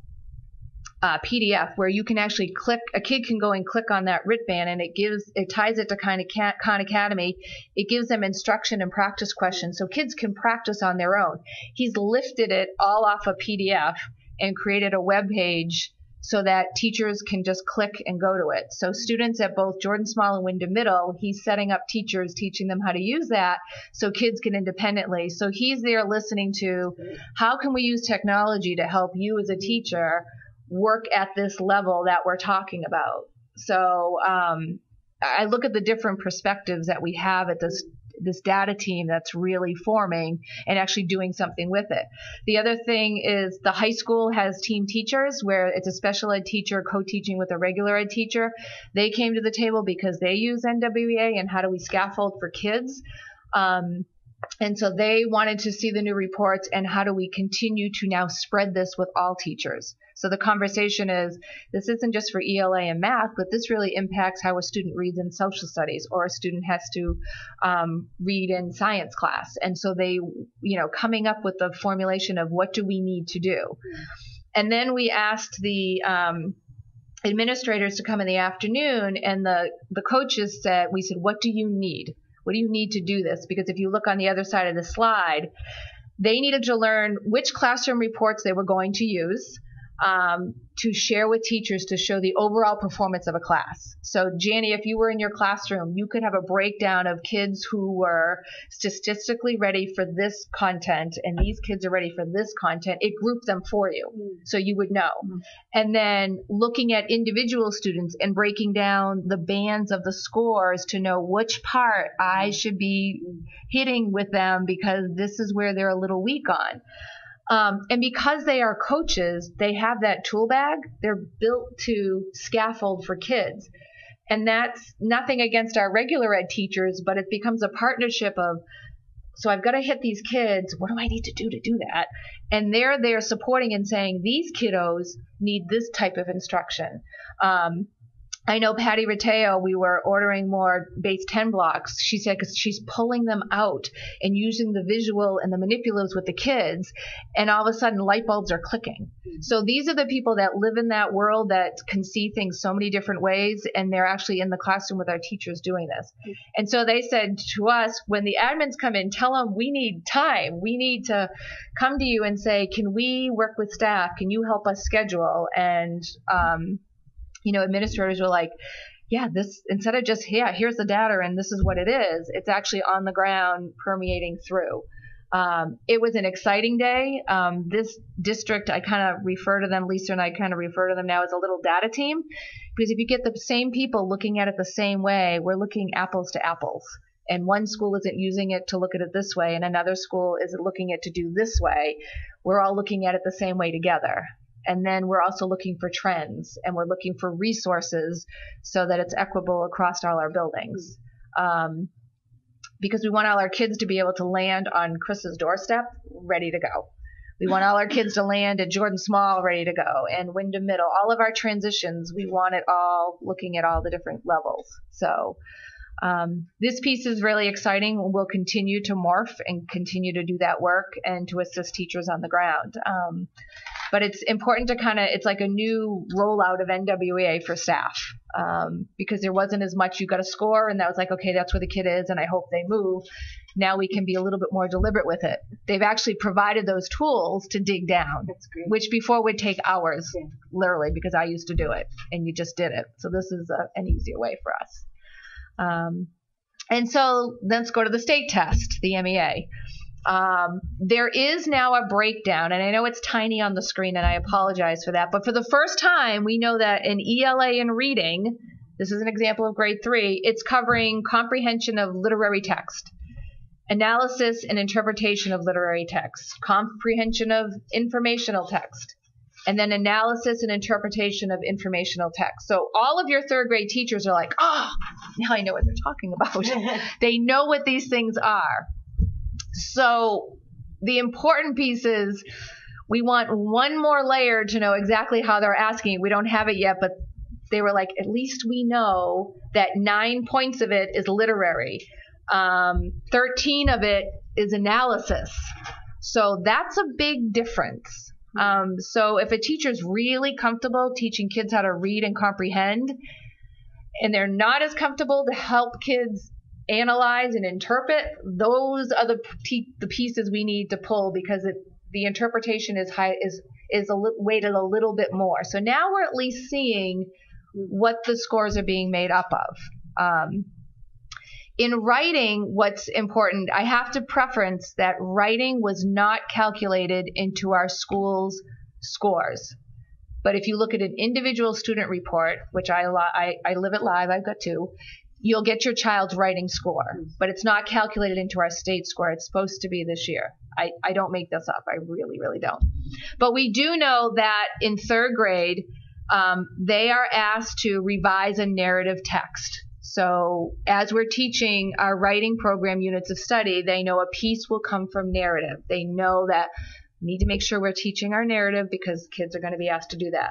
PDF where you can actually click, a kid can go and click on that writ band, and it ties it to Khan Academy. It gives them instruction and practice questions so kids can practice on their own. He's lifted it all off a PDF and created a web page so that teachers can just click and go to it. So students at both Jordan Small and Wyndham Middle, he's setting up teachers, teaching them how to use that so kids can independently. So he's there listening to how can we use technology to help you as a teacher work at this level that we're talking about. So I look at the different perspectives that we have at this data team that's really forming and actually doing something with it. The other thing is the high school has team teachers where it's a special ed teacher co-teaching with a regular ed teacher. They came to the table because they use NWEA and how do we scaffold for kids. And so they wanted to see the new reports and how do we continue to now spread this with all teachers. So the conversation is, this isn't just for ELA and math, but this really impacts how a student reads in social studies or a student has to read in science class. And so they, coming up with the formulation of what do we need to do. And then we asked the administrators to come in the afternoon, and the coaches said, we said, what do you need? What do you need to do this? Because if you look on the other side of the slide, they needed to learn which classroom reports they were going to use to share with teachers to show the overall performance of a class. So, Janie, if you were in your classroom, you could have a breakdown of kids who were statistically ready for this content and these kids are ready for this content. It grouped them for you, so you would know. And then looking at individual students and breaking down the bands of the scores to know which part I should be hitting with them because this is where they're a little weak on. And because they are coaches, they have that tool bag. They're built to scaffold for kids. And that's nothing against our regular ed teachers, but it becomes a partnership of, so I've got to hit these kids. What do I need to do that? And they're there supporting and saying, these kiddos need this type of instruction. I know Patty Rateo, we were ordering more base 10 blocks. She said because she's pulling them out and using the visual and the manipulatives with the kids, and all of a sudden light bulbs are clicking. So these are the people that live in that world that can see things so many different ways, and they're actually in the classroom with our teachers doing this. And so they said to us, when the admins come in, tell them we need time. We need to come to you and say, can we work with staff? Can you help us schedule? And administrators were like, yeah, this, instead of just, here's the data and this is what it is, it's actually on the ground permeating through. It was an exciting day. This district, I kind of refer to them, Lisa and I kind of refer to them now as a little data team, because if you get the same people looking at it the same way, we're looking apples to apples. And one school isn't using it to look at it this way, and another school isn't looking at it to do this way. We're all looking at it the same way together. And then we're also looking for trends, and we're looking for resources so that it's equitable across all our buildings. Because we want all our kids to be able to land on Chris's doorstep ready to go. We want all our kids to land at Jordan Small ready to go, and Wyndham Middle. All of our transitions, we want it all looking at all the different levels. So this piece is really exciting. We'll continue to morph and continue to do that work and to assist teachers on the ground. But it's important to it's like a new rollout of NWEA for staff, because there wasn't as much you got to score, and that was like, okay, that's where the kid is, and I hope they move. Now we can be a little bit more deliberate with it. They've actually provided those tools to dig down, which before would take hours, literally, because I used to do it, and you just did it. So this is an easier way for us. And so let's go to the state test, the MEA. There is now a breakdown, and I know it's tiny on the screen, and I apologize for that, but for the first time, we know that in ELA and reading, this is an example of grade 3, it's covering comprehension of literary text, analysis and interpretation of literary text, comprehension of informational text, and then analysis and interpretation of informational text. So all of your third grade teachers are like, oh, now I know what they're talking about. They know what these things are. So the important piece is we want one more layer to know exactly how they're asking. We don't have it yet, but they were like, at least we know that 9 points of it is literary. 13 of it is analysis. So that's a big difference. So if a teacher's really comfortable teaching kids how to read and comprehend, and they're not as comfortable to help kids analyze and interpret, those are the pieces we need to pull, because the interpretation is weighted a little bit more. So now we're at least seeing what the scores are being made up of. In writing, what's important, I have to preference that writing was not calculated into our school's scores. But if you look at an individual student report, which I live it live, I've got 2, you'll get your child's writing score, but it's not calculated into our state score. It's supposed to be this year. I don't make this up. I really, really don't. But we do know that in third grade, they are asked to revise a narrative text. So as we're teaching our writing program units of study, they know a piece will come from narrative. They know that we need to make sure we're teaching our narrative because kids are going to be asked to do that.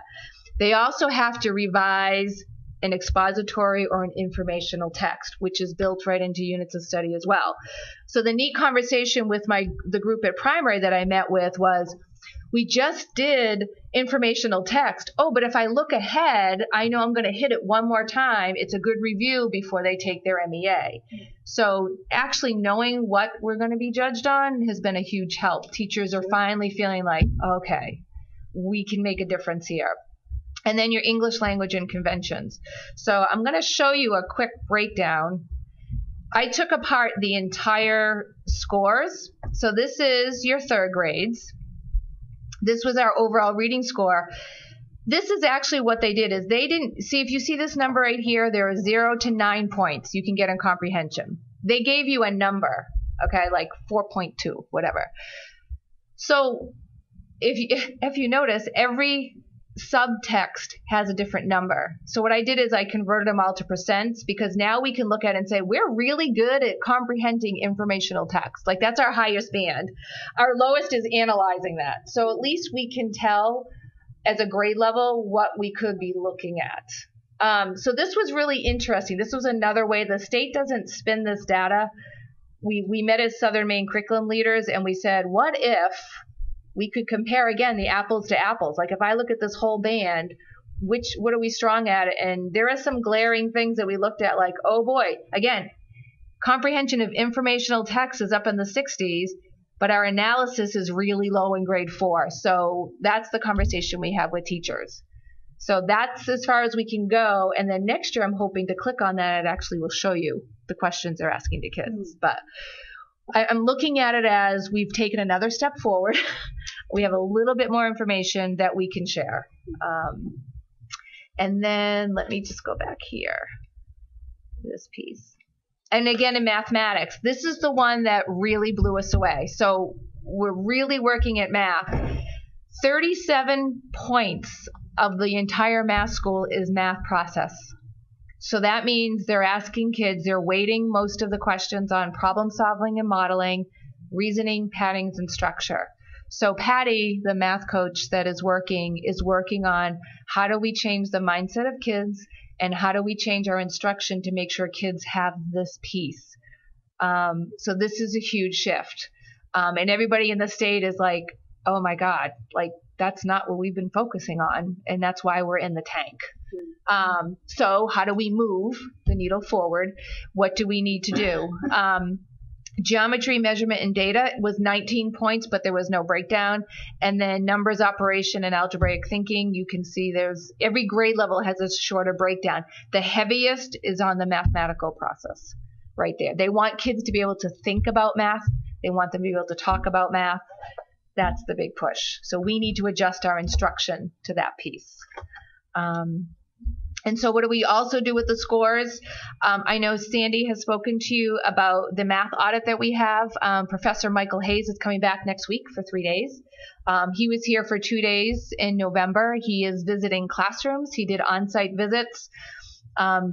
They also have to revise an expository or an informational text, which is built right into units of study as well. So the neat conversation with the group at primary that I met with was, we just did informational text. Oh, but if I look ahead, I know I'm going to hit it one more time. It's a good review before they take their MEA. So actually knowing what we're going to be judged on has been a huge help. Teachers are finally feeling like, okay, we can make a difference here. And then your English language and conventions. So I'm going to show you a quick breakdown. I took apart the entire scores. So this is your third grades. This was our overall reading score. This is actually what they did, is they didn't see, if you see this number right here, there are 0 to 9 points you can get in comprehension. They gave you a number, okay, like 4.2, whatever. So if you notice, every subtext has a different number. So what I did is I converted them all to percents, because now we can look at it and say, we're really good at comprehending informational text. Like, that's our highest band. Our lowest is analyzing that. So at least we can tell as a grade level what we could be looking at. So this was really interesting. This was another way. The state doesn't spin this data. We met as Southern Maine curriculum leaders, and we said, what if we could compare, again, the apples to apples? Like if I look at this whole band, what are we strong at? And there are some glaring things that we looked at, like, oh boy, again, comprehension of informational text is up in the 60s, but our analysis is really low in grade 4. So that's the conversation we have with teachers. So that's as far as we can go. And then next year, I'm hoping to click on that. It actually will show you the questions they're asking to kids. But I'm looking at it as we've taken another step forward. We have a little bit more information that we can share. And then let me just go back here, this piece. And again, in mathematics, this is the one that really blew us away. So we're really working at math. 37 points of the entire math school is math process. So that means they're asking kids, they're weighting most of the questions on problem solving and modeling, reasoning, patterns, and structure. So Patty, the math coach that is working on how do we change the mindset of kids and how do we change our instruction to make sure kids have this piece. So this is a huge shift. And everybody in the state is like, oh my God, like that's not what we've been focusing on. And that's why we're in the tank. So how do we move the needle forward? What do we need to do? Geometry, measurement, and data was 19 points, but there was no breakdown. And then numbers, operation, and algebraic thinking, you can see there's every grade level has a shorter breakdown. The heaviest is on the mathematical process right there. They want kids to be able to think about math. They want them to be able to talk about math. That's the big push. So we need to adjust our instruction to that piece. And so what do we also do with the scores? I know Sandy has spoken to you about the math audit that we have. Professor Michael Hayes is coming back next week for 3 days. He was here for 2 days in November. He is visiting classrooms. He did on-site visits.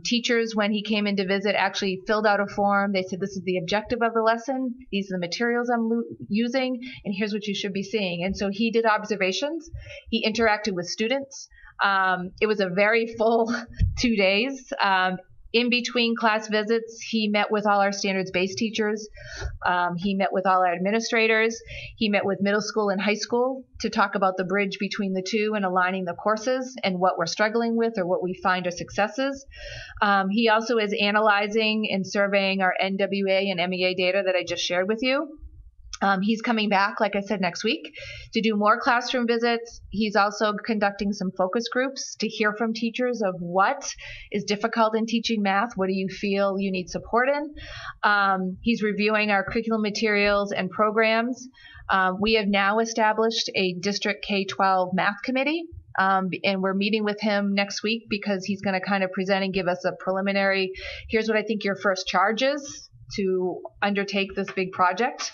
Teachers, when he came in to visit, actually filled out a form. They said, this is the objective of the lesson. These are the materials I'm using, and here's what you should be seeing. And so he did observations. He interacted with students. It was a very full 2 days. In between class visits, he met with all our standards-based teachers. He met with all our administrators. He met with middle school and high school to talk about the bridge between the two and aligning the courses and what we're struggling with or what we find are successes. He also is analyzing and surveying our NWA and MEA data that I just shared with you. He's coming back, like I said, next week to do more classroom visits. He's also conducting some focus groups to hear from teachers of what is difficult in teaching math. What do you feel you need support in? He's reviewing our curriculum materials and programs. We have now established a district K-12 math committee. And we're meeting with him next week because he's going to kind of present and give us a preliminary, here's what I think your first charge is to undertake this big project.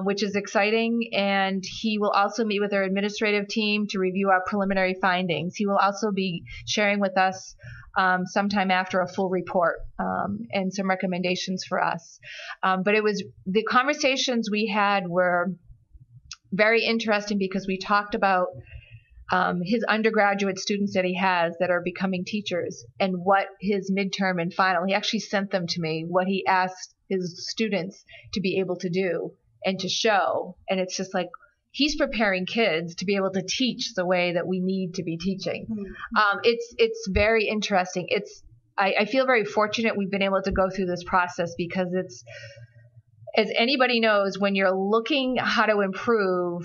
Which is exciting, and he will also meet with our administrative team to review our preliminary findings. He will also be sharing with us sometime after a full report and some recommendations for us. But it was the conversations we had were very interesting because we talked about his undergraduate students that he has that are becoming teachers and what his midterm and final, he actually sent them to me, what he asked his students to be able to do and to show. And it's just like he's preparing kids to be able to teach the way that we need to be teaching. It's very interesting. I feel very fortunate we've been able to go through this process because it's, as anybody knows, when you're looking how to improve,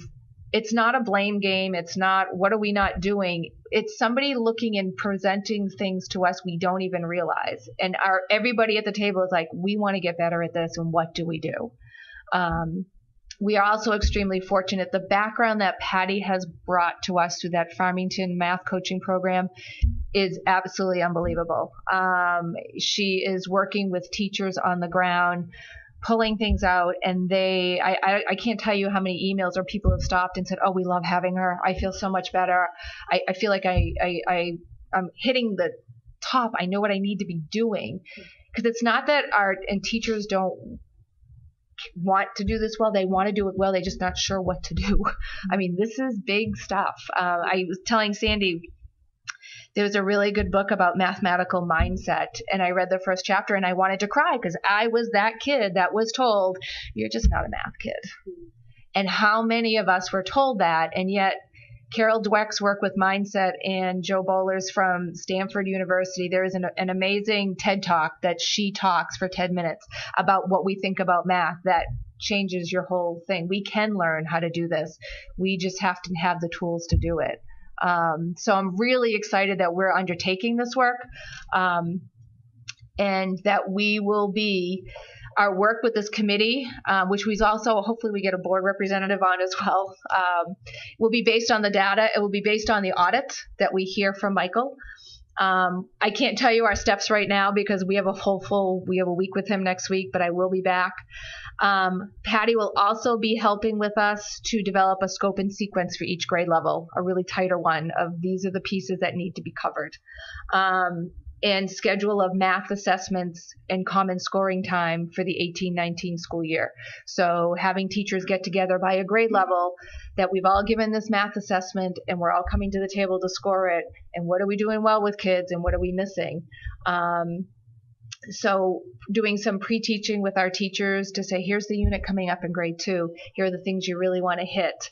it's not a blame game. It's not what are we not doing. It's somebody looking and presenting things to us we don't even realize. And everybody at the table is like, we want to get better at this, and what do we do? We are also extremely fortunate. The background that Patty has brought to us through that Farmington math coaching program is absolutely unbelievable. She is working with teachers on the ground, pulling things out, and I can't tell you how many emails or people have stopped and said, oh, we love having her. I feel so much better. I feel like I'm hitting the top. I know what I need to be doing. Because it's not that and teachers don't want to do this well. They want to do it well. They're just not sure what to do. I mean, this is big stuff. I was telling Sandy, There's a really good book about mathematical mindset, and I read the first chapter and I wanted to cry because I was that kid that was told, you're just not a math kid. And how many of us were told that, and yet Carol Dweck's work with mindset and Joe Bowler's from Stanford University, there is an amazing TED Talk that she talks for 10 minutes about what we think about math that changes your whole thing. We can learn how to do this. We just have to have the tools to do it. So I'm really excited that we're undertaking this work, and that we will be, our work with this committee, which we also, hopefully we get a board representative on as well, will be based on the data. It will be based on the audit that we hear from Michael. I can't tell you our steps right now because we have we have a week with him next week, but I will be back. Patty will also be helping with us to develop a scope and sequence for each grade level, a really tighter one of these are the pieces that need to be covered. And schedule of math assessments and common scoring time for the 18-19 school year. So having teachers get together by a grade level that we've all given this math assessment and we're all coming to the table to score it, and what are we doing well with kids and what are we missing? So doing some pre-teaching with our teachers to say, here's the unit coming up in grade 2. Here are the things you really want to hit.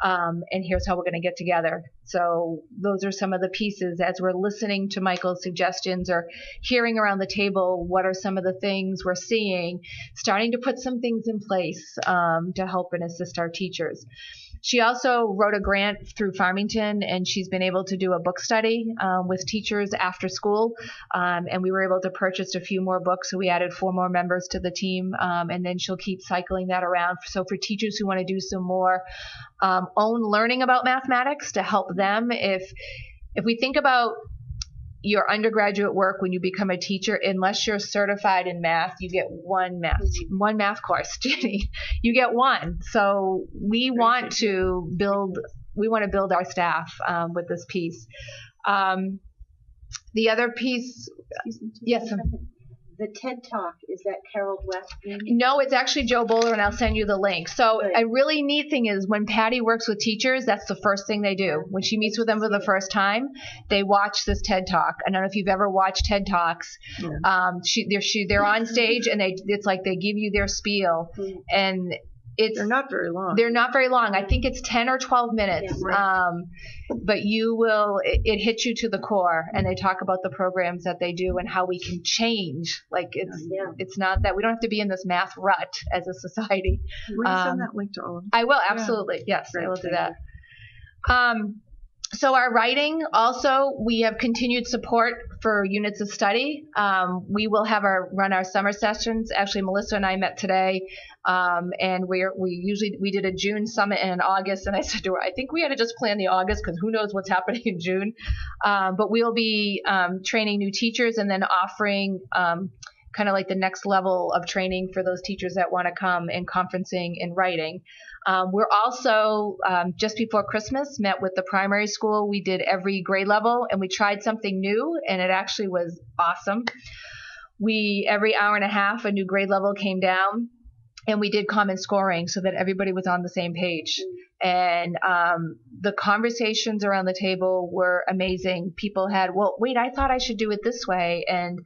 And here's how we're going to get together. So those are some of the pieces as we're listening to Michael's suggestions or hearing around the table, what are some of the things we're seeing, starting to put some things in place to help and assist our teachers. She also wrote a grant through Farmington, and she's been able to do a book study with teachers after school, and we were able to purchase a few more books, so we added 4 more members to the team, and then she'll keep cycling that around. So for teachers who want to do some more own learning about mathematics to help them, if we think about your undergraduate work when you become a teacher, unless you're certified in math, you get one math course, Jenny. You get one. So we want to build our staff with this piece. The other piece, yes. The TED Talk, is that Carol Dweck? No, it's actually Joe Bowler, and I'll send you the link. So a really neat thing is when Patty works with teachers, that's the first thing they do. When she meets with them for the first time, they watch this TED Talk. I don't know if you've ever watched TED Talks. Yeah. They're on stage, and it's like they give you their spiel, and they're not very long. They're not very long. I think it's 10 or 12 minutes. Yeah, right. But it hits you to the core, and they talk about the programs that they do and how we can change. Like it's not that we don't have to be in this math rut as a society. Will you send that link to all of them? I will, absolutely. Yeah. Yes, I will do that. So our writing also, we have continued support for units of study. We will have run our summer sessions. Actually, Melissa and I met today, and we did a June summit and an August. And I said to her, I think we had to just plan the August because who knows what's happening in June. But we'll be training new teachers and then offering kind of like the next level of training for those teachers that want to come and conferencing and writing. We're also, just before Christmas, met with the primary school. We did every grade level, and we tried something new, and it actually was awesome. Every hour and a half, a new grade level came down, and we did common scoring so that everybody was on the same page. And the conversations around the table were amazing. People had, well, wait, I thought I should do it this way. And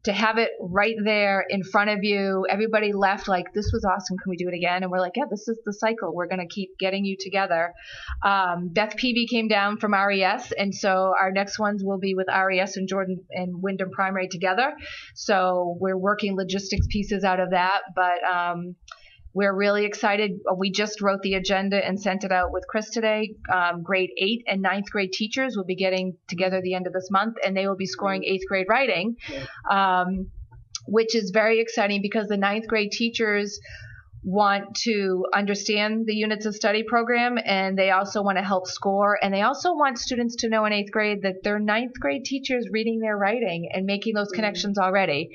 to have it right there in front of you, everybody left like, this was awesome. Can we do it again? And we're like, yeah, this is the cycle. We're going to keep getting you together. Beth Peavy came down from RES. And so our next ones will be with RES and Jordan and Wyndham Primary together. So we're working logistics pieces out of that. But we're really excited. We just wrote the agenda and sent it out with Chris today. Grade 8 and 9th grade teachers will be getting together the end of this month, and they will be scoring 8th grade writing, which is very exciting because the 9th grade teachers want to understand the units of study program, and they also want to help score, and they also want students to know in 8th grade that they're 9th grade teachers reading their writing and making those connections already.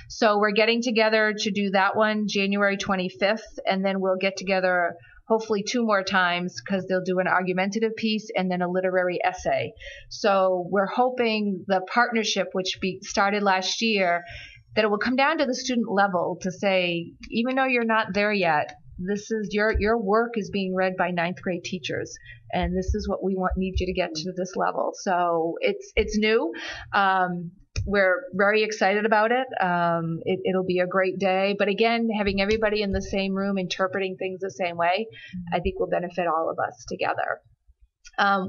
So we're getting together to do that one January 25th, and then we'll get together hopefully 2 more times because they'll do an argumentative piece and then a literary essay. So we're hoping the partnership, which started last year, that it will come down to the student level to say, even though you're not there yet, this is your work is being read by 9th grade teachers, and this is what we need you to get to this level. So it's new. We're very excited about it. It'll be a great day. But again, having everybody in the same room interpreting things the same way, I think will benefit all of us together.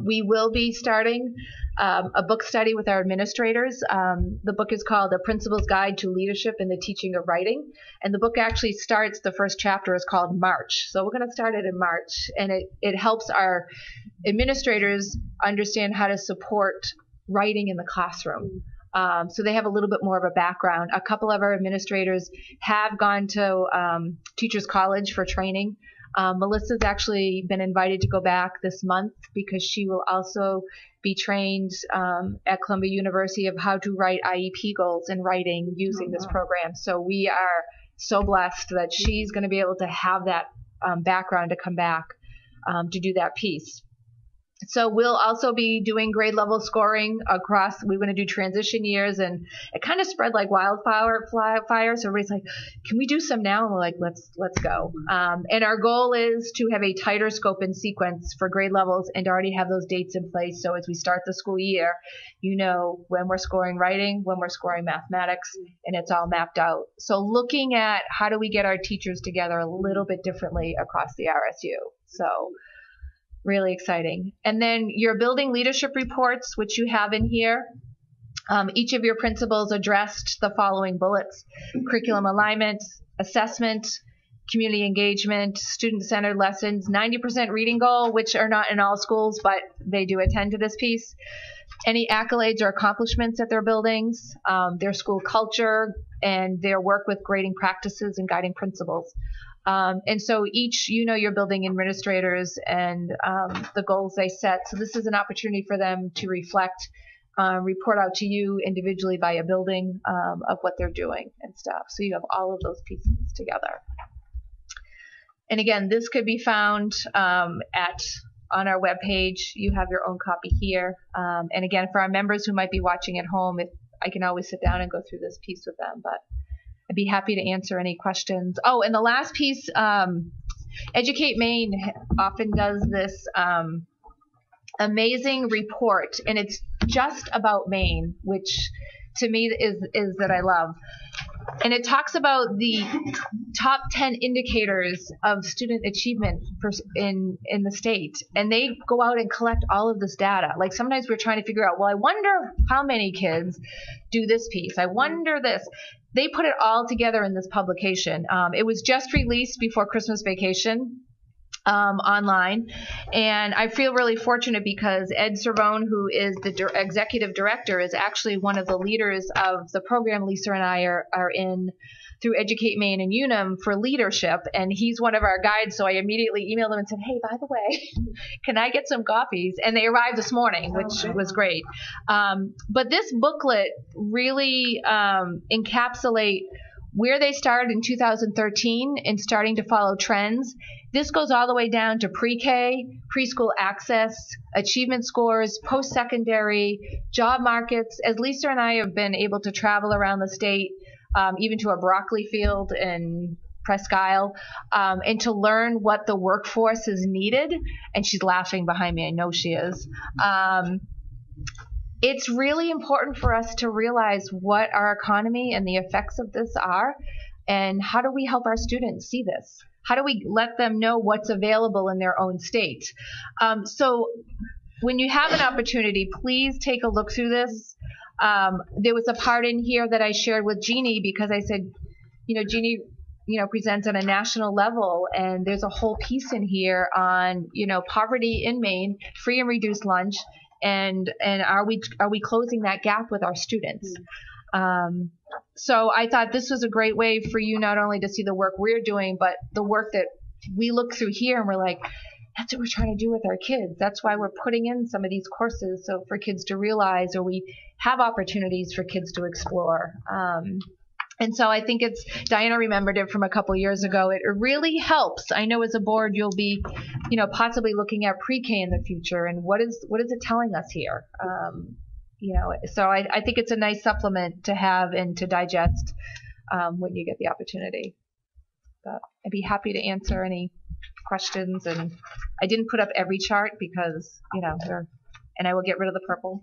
We will be starting a book study with our administrators. The book is called A Principal's Guide to Leadership in the Teaching of Writing. And the book actually starts, the first chapter is called March. So we're going to start it in March. And it helps our administrators understand how to support writing in the classroom. So they have a little bit more of a background. A couple of our administrators have gone to Teachers College for training. Melissa's actually been invited to go back this month because she will also be trained at Columbia University of how to write IEP goals in writing using this program. So we are so blessed that she's going to be able to have that background to come back to do that piece. So we'll also be doing grade level scoring across. We're going to do transition years, and it kind of spread like wildfire. So everybody's like, "Can we do some now?" And we're like, "Let's go." And our goal is to have a tighter scope and sequence for grade levels, and to already have those dates in place. So as we start the school year, you know when we're scoring writing, when we're scoring mathematics, and it's all mapped out. So looking at how do we get our teachers together a little bit differently across the RSU. So really exciting. And then your building leadership reports, which you have in here. Each of your principals addressed the following bullets: curriculum alignment, assessment, community engagement, student-centered lessons, 90% reading goal, which are not in all schools, but they do attend to this piece. Any accolades or accomplishments at their buildings, their school culture, and their work with grading practices and guiding principles. And so each, your building administrators and the goals they set. So this is an opportunity for them to reflect, report out to you individually by a building of what they're doing and stuff. So you have all of those pieces together. And again, this could be found on our webpage. You have your own copy here. And again, for our members who might be watching at home, I can always sit down and go through this piece with them, but I'd be happy to answer any questions. Oh, and the last piece, Educate Maine often does this amazing report, and it's just about Maine, which to me is that I love. And it talks about the top 10 indicators of student achievement in the state. And they go out and collect all of this data. Like sometimes we're trying to figure out, well, I wonder how many kids do this piece. I wonder this. They put it all together in this publication. It was just released before Christmas vacation online. And I feel really fortunate because Ed Cervone, who is the executive director, is actually one of the leaders of the program Lisa and I are in through Educate Maine and Unum for leadership. And he's one of our guides. So I immediately emailed him and said, hey, by the way, can I get some copies? And they arrived this morning, which was great. But this booklet really encapsulate where they started in 2013 and starting to follow trends. This goes all the way down to pre-K, preschool access, achievement scores, post-secondary, job markets. As Lisa and I have been able to travel around the state, even to a broccoli field in Presque Isle, and to learn what the workforce is needed. And she's laughing behind me. I know she is. It's really important for us to realize what our economy and the effects of this are, and how do we help our students see this? How do we let them know what's available in their own state? So when you have an opportunity, please take a look through this. There was a part in here that I shared with Jeannie because I said, Jeannie, presents on a national level, and there's a whole piece in here on, poverty in Maine, free and reduced lunch, and are we closing that gap with our students? So I thought this was a great way for you not only to see the work we're doing, but the work that we look through here and we're like, that's what we're trying to do with our kids. That's why we're putting in some of these courses, so for kids to realize, or we have opportunities for kids to explore. And so I think Diana remembered it from a couple years ago. It really helps. I know as a board you'll be, possibly looking at pre-K in the future, and what is it telling us here? So I think it's a nice supplement to have and to digest when you get the opportunity. But I'd be happy to answer any questions. And I didn't put up every chart because, and I will get rid of the purple.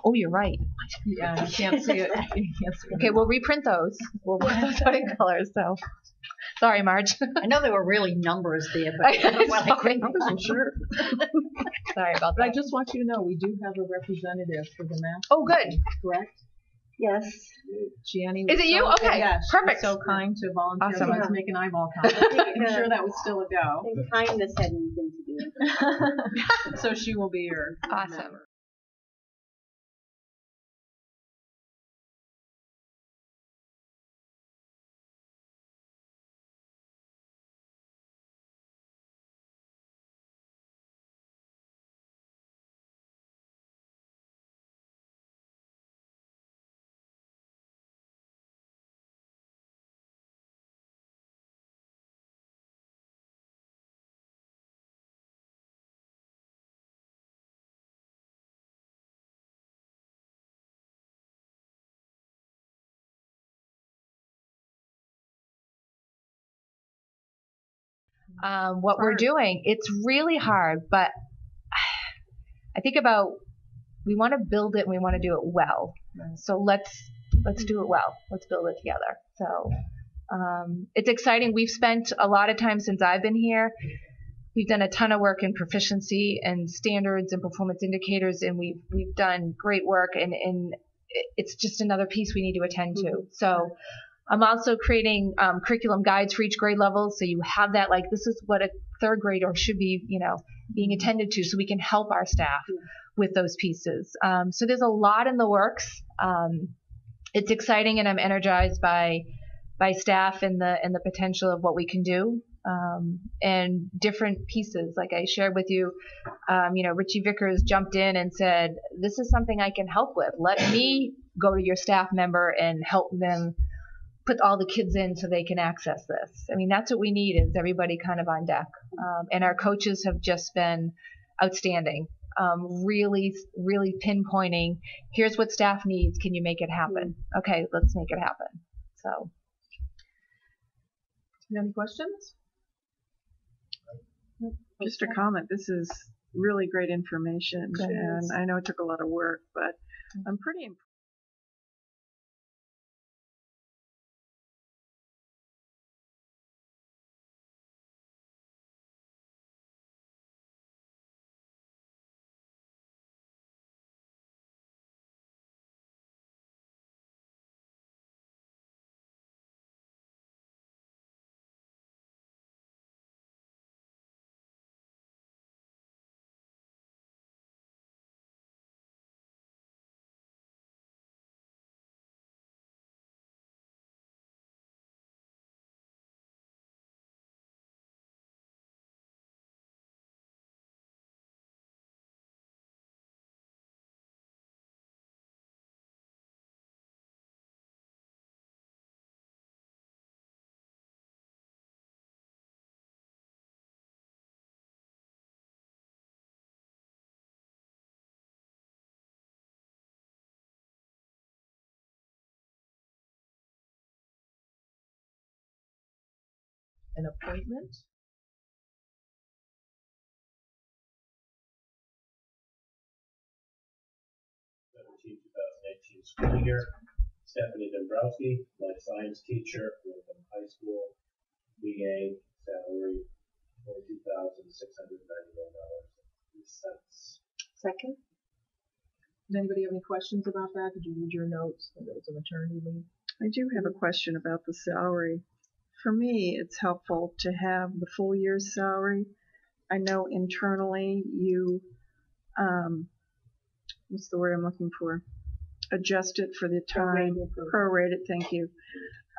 Oh, you're right. Yeah, you can't see it. You can't see it. Okay, we'll reprint those. We'll put those out in colors. So, sorry, Marge. I know there were really numbers there, but I don't know what I couldn't. I'm sure. Sorry about But I that. just want you to know we do have a representative for the map. Oh, good. Correct? Yes. Gianni. Is was it you? so- Okay, Yeah, she was perfect. so kind to volunteer. Awesome. Let's make an eyeball contest. I'm sure that was still a I go. think kindness had anything to do with it. So she will be your Awesome. member. What we're doing. It's really hard, but I think about we want to build it and we want to do it well. So let's do it well. Let's build it together. So it's exciting. We've spent a lot of time since I've been here. We've done a ton of work in proficiency and standards and performance indicators, and we've done great work. And it's just another piece we need to attend to. So I'm also creating curriculum guides for each grade level, so you have that, like, this is what a third grader should be, being attended to, so we can help our staff with those pieces. So there's a lot in the works. It's exciting, and I'm energized by staff and the potential of what we can do, and different pieces. Like I shared with you, Richie Vickers jumped in and said, "This is something I can help with. Let me go to your staff member and help them put all the kids in so they can access this." I mean, that's what we need, is everybody kind of on deck. And our coaches have just been outstanding. Really, really pinpointing, here's what staff needs. Can you make it happen? Okay, let's make it happen. So. You have any questions? Just a comment. This is really great information, Good. and I know it took a lot of work, but I'm pretty impressed. An appointment? School year. Stephanie Dombrowski, life science teacher, Lincoln High School, BA, salary $42,691.03. Second? Does anybody have any questions about that? Did you read your notes? The notes of maternity leave? I do have a question about the salary. For me, it's helpful to have the full year's salary. I know internally you, what's the word I'm looking for? Adjust it for the time. Prorated, thank you.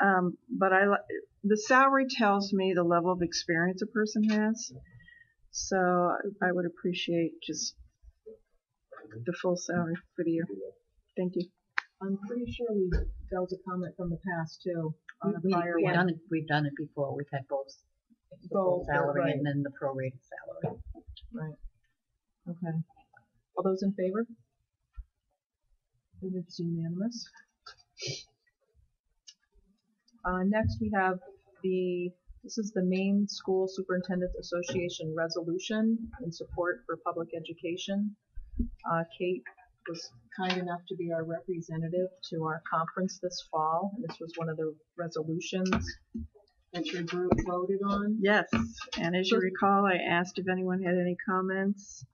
But the salary tells me the level of experience a person has. So I would appreciate just the full salary for the year. Thank you. I'm pretty sure that was a comment from the past too. On a prior We've one. done it. We've done it before. We've had both the full salary right. and then the prorated salary. Right. Okay. All those in favor? And it's unanimous. Next we have the This is the Maine School Superintendents Association resolution in support for public education. Kate was kind enough to be our representative to our conference this fall. And this was one of the resolutions that your group voted on. Yes, and as you recall, I asked if anyone had any comments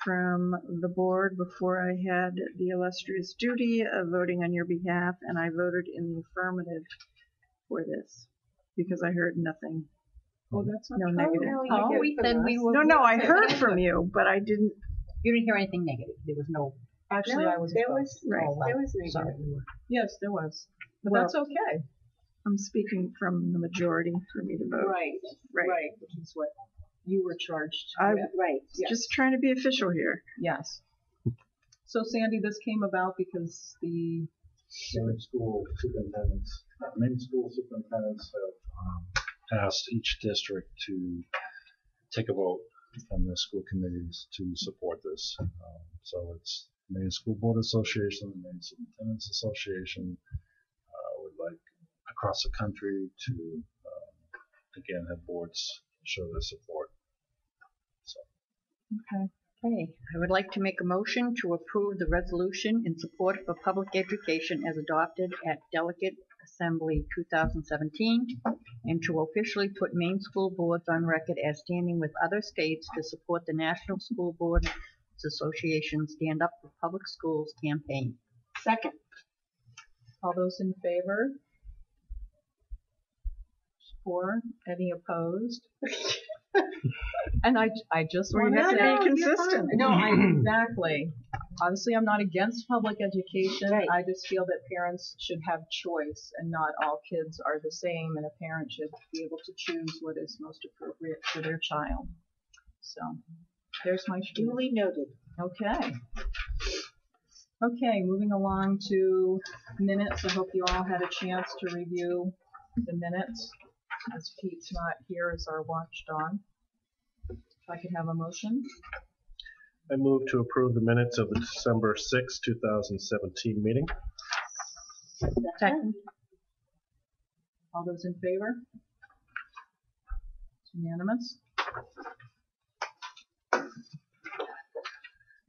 from the board before I had the illustrious duty of voting on your behalf, and I voted in the affirmative for this because I heard nothing. Oh, that's not No true. negative. Oh, we said we were. No, I heard from you, but I didn't. You didn't hear anything negative. There was no. Actually, I was opposed. Right. There was sorry. Yes, there was. But Well, that's okay. I'm speaking from the majority for me to vote. Right. Which is what you were charged I- with. Right. Yes. Just trying to be official here. Yes. So Sandy, this came about because the Maine school superintendents have asked each district to take a vote from their school committees to support this. So it's Maine School Board Association, the Maine Superintendents Association would like across the country to again have boards show their support. So. Okay. I would like to make a motion to approve the resolution in support for public education as adopted at Delegate Assembly 2017, and to officially put Maine school boards on record as standing with other states to support the National School Board Association Stand Up for Public Schools campaign. Second. all those in favor? 4. Any opposed? And I just Well, want you have to to be consistent. No, exactly. Obviously, I'm not against public education. Right. I just feel that parents should have choice, and not all kids are the same, and a parent should be able to choose what is most appropriate for their child. So, there's my spiel. Duly noted. Okay. Okay, moving along to minutes. I hope you all had a chance to review the minutes, as Pete's not here as our watchdog. If I could have a motion. I move to approve the minutes of the December 6, 2017 meeting. Second. All those in favor? It's unanimous.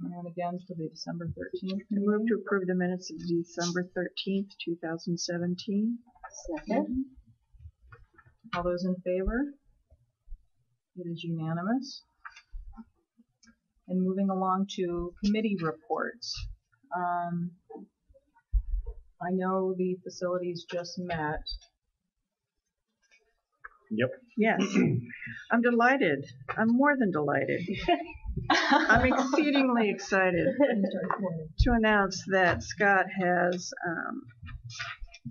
And again for the December 13th I move meeting. to approve the minutes of December 13th, 2017. Second. All those in favor? It is unanimous. And moving along to committee reports. I know the facilities just met. Yep. Yes, I'm delighted. I'm more than delighted. I'm exceedingly excited to announce that Scott has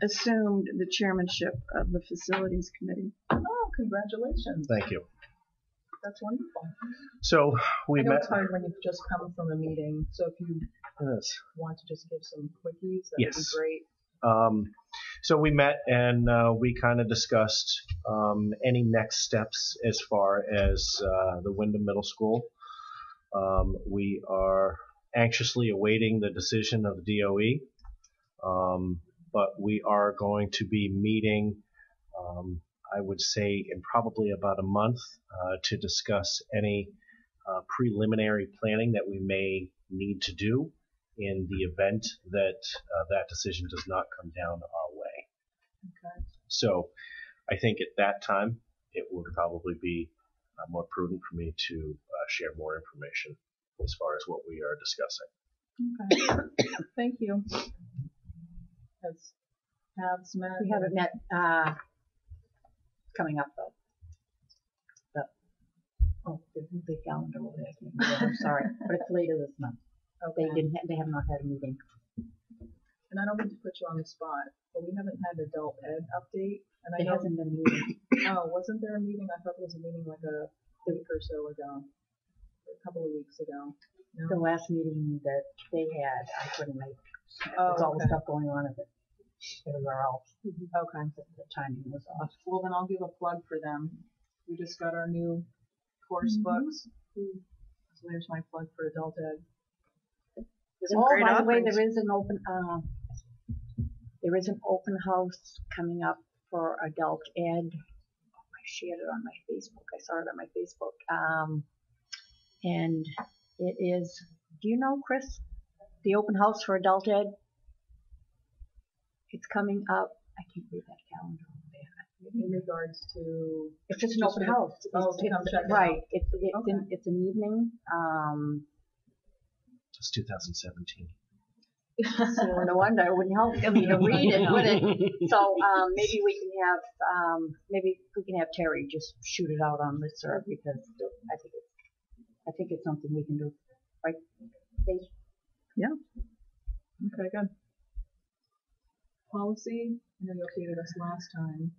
assumed the chairmanship of the facilities committee. Oh, congratulations. Thank you. That's wonderful. So we I know met. it's hard when you've just come from a meeting, so if you Yes. want to just give some quickies, that Yes. would be great. So we met and we kind of discussed any next steps as far as the Wyndham Middle School. We are anxiously awaiting the decision of the DOE, but we are going to be meeting, I would say, in probably about a month to discuss any preliminary planning that we may need to do in the event that that decision does not come down our way. Okay. So I think at that time it would probably be more prudent for me to share more information as far as what we are discussing. Okay. Thank you. Has paths met? We haven't met, coming up though. The calendar over there. I can't remember. I'm sorry, but it's later this month. Okay. They have not had a meeting. And I don't mean to put you on the spot, but we haven't had adult ed update. And I There know, hasn't been a meeting. oh, wasn't there a meeting? I thought there was a meeting like a week or so ago, a couple of weeks ago. The No? last meeting that they had, I couldn't make. Oh, There's all the okay. stuff going on at it. Everywhere else. Okay. The timing was off. Well, then I'll give a plug for them. We just got our new course books. So there's my plug for adult ed. Some Oh, great by the way, offerings. there is an open house coming up for adult ed. Oh, I shared it on my Facebook. I saw it on my Facebook. And it is, do you know, Chris, the open house for adult ed? It's coming up. I can't read that calendar over there. In regards to, It's just an open house. Oh, to come check it Right. out. It's an evening. It's 2017. So no wonder it wouldn't help me to read it, would it? So maybe we can have Terry just shoot it out on listserv because I think it's something we can do. Right, Paige? Yeah. Okay, good. Policy. I know you updated us last time.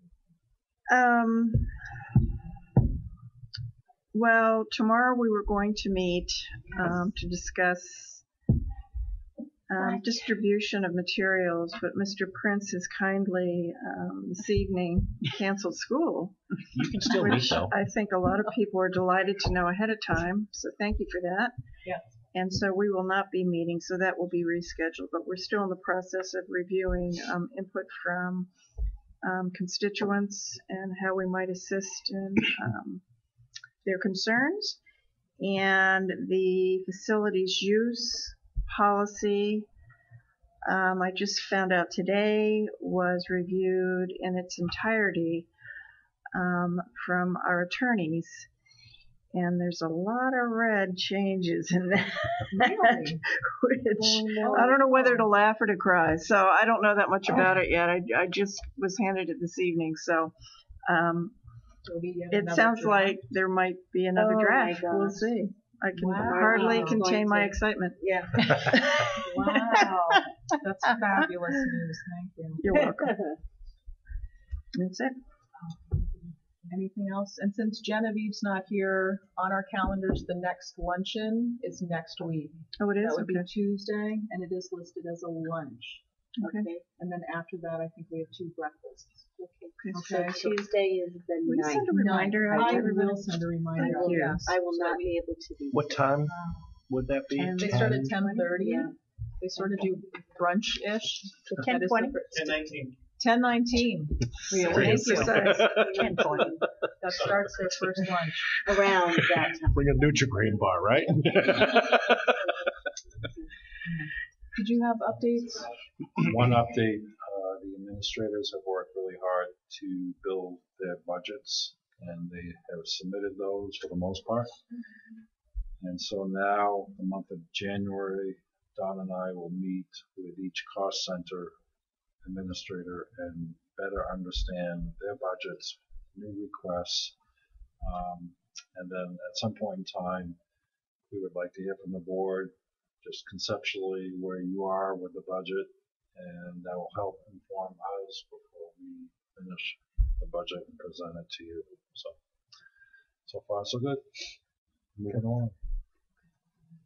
Well, tomorrow we were going to meet to discuss distribution of materials, but Mr. Prince has kindly this evening canceled school, You can still meet which though. I think a lot of people are delighted to know ahead of time. So thank you for that. Yeah. And so we will not be meeting, so that will be rescheduled. But we're still in the process of reviewing input from constituents and how we might assist in their concerns. And the facilities use policy, I just found out today, was reviewed in its entirety from our attorneys. And there's a lot of red changes in that, which I don't know whether to laugh or to cry. So I don't know that much about it yet. I just was handed it this evening. So it sounds like there might be another draft. We'll see. I can hardly contain my excitement. Yeah. Wow. That's fabulous news. Thank you. You're welcome. That's it. Anything else? And since Genevieve's not here, on our calendars, the next luncheon is next week. Oh, it is? That would be Okay. Tuesday, and it is listed as a lunch. Okay. And then after that, I think we have 2 breakfasts. So Tuesday is the Will you 9th. send a reminder out I to everybody? will send a reminder. Thank out, you. yes. I will not be able to be. What time would that be? They start at 10? 10:30. Yeah. They sort of do brunch-ish. So That is the 10:20? fir- 10:19. Really? Thank you. 10:20. That starts their first lunch. Around that time. Bring a Nutri-Grain bar, right? Did you have updates? One update, the administrators have worked really hard to build their budgets, and they have submitted those for the most part. And so now, the month of January, Don and I will meet with each cost center administrator and better understand their budgets, new requests, and then at some point in time, we would like to hear from the board just conceptually where you are with the budget, and that will help inform us before we finish the budget and present it to you. So far so good. Moving on.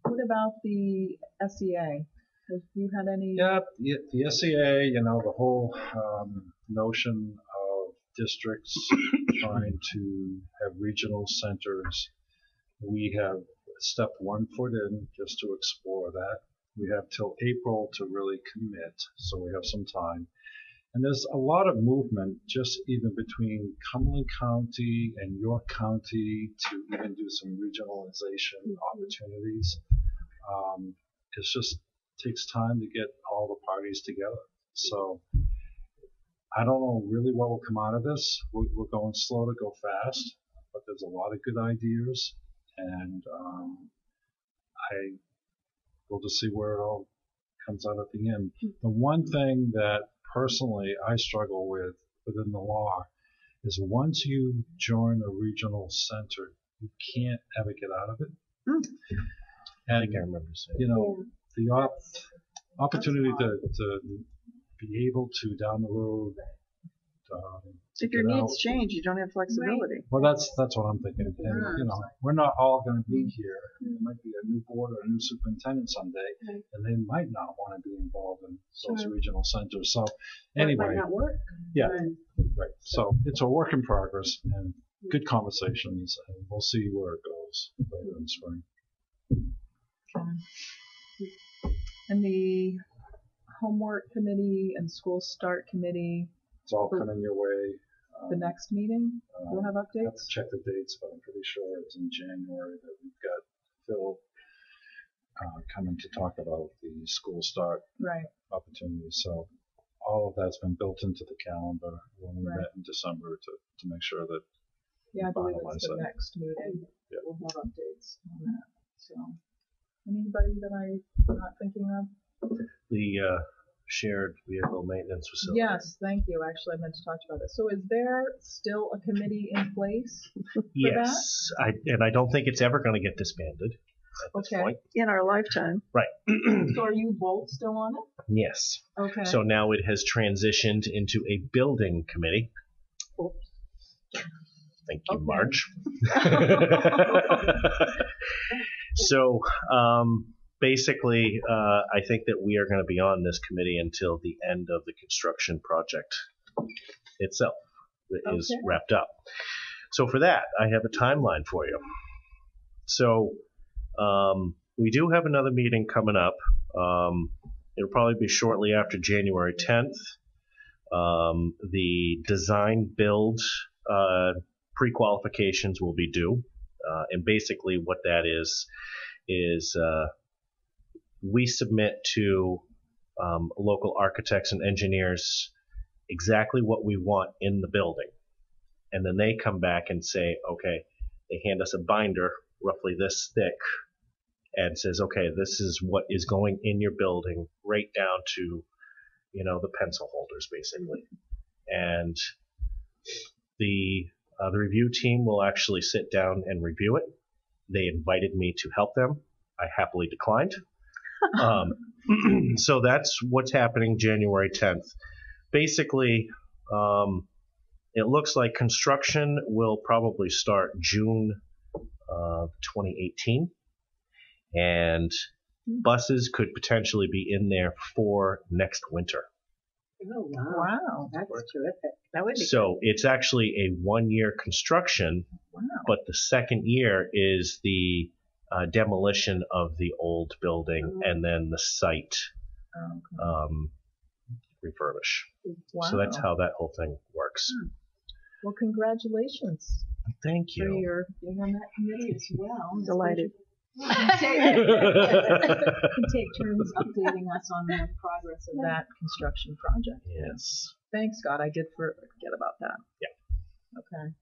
What about the SEA? Have you had any? Yeah, the SEA, the whole notion of districts trying to have regional centers. We have stepped 1 foot in just to explore that. We have till April to really commit, so we have some time. And there's a lot of movement just even between Cumberland County and York County to even do some regionalization opportunities. It just takes time to get all the parties together. So I don't know really what will come out of this. We're going slow to go fast, but there's a lot of good ideas, and we'll just see where it all comes out at the end. The one thing that personally I struggle with within the law is once you join a regional center, you can't ever get out of it. I think I remember saying. The opportunity to be able to down the road. If your needs change, you don't have flexibility. Well, that's what I'm thinking. And, we're not all going to be here. There might be a new board or a new superintendent someday, and they might not want to be involved in those regional centers. So, anyway, It might not work. yeah, right. So it's a work in progress and good conversations, and we'll see where it goes later in the spring. And the homework committee and school start committee. It's all coming your way. The next meeting, we'll have I have to updates? check the dates, but I'm pretty sure it's in January that we've got Phil coming to talk about the school start Right. opportunities. So all of that's been built into the calendar when we Right. met in December to make sure that Yeah, I believe finalize it's the that. next meeting. Yeah. We'll have updates on that. So, anybody that I'm not thinking of? The shared vehicle maintenance facility. Yes, thank you. Actually, I meant to talk about it. So, is there still a committee in place? Yes, and I don't think it's ever going to get disbanded at this Okay. point. In our lifetime. Right. So, are you both still on it? Yes. Okay. So now it has transitioned into a building committee. Oops. Thank you, Okay. Marge. So basically, I think that we are going to be on this committee until the end of the construction project itself is Okay. wrapped up. So for that, I have a timeline for you. So we do have another meeting coming up. It'll probably be shortly after January 10th. The design build pre-qualifications will be due. And basically what that is we submit to local architects and engineers exactly what we want in the building. And then they come back and say, okay, they hand us a binder roughly this thick and says, okay, this is what is going in your building, right down to, the pencil holders, basically. And the review team will actually sit down and review it. They invited me to help them. I happily declined. So that's what's happening January 10th. Basically, it looks like construction will probably start June of 2018. And buses could potentially be in there for next winter. Oh, wow. Wow. That's terrific. That would be So it's actually a 1-year construction, Wow. but the second year is the demolition of the old building and then the site Okay. refurbish. Wow. So that's how that whole thing works. Well, congratulations Thank for you. your being on that committee as well. Delighted. You can take turns updating us on the progress of that construction project. Yes. Thanks, God. I did forget about that. Yeah. Okay.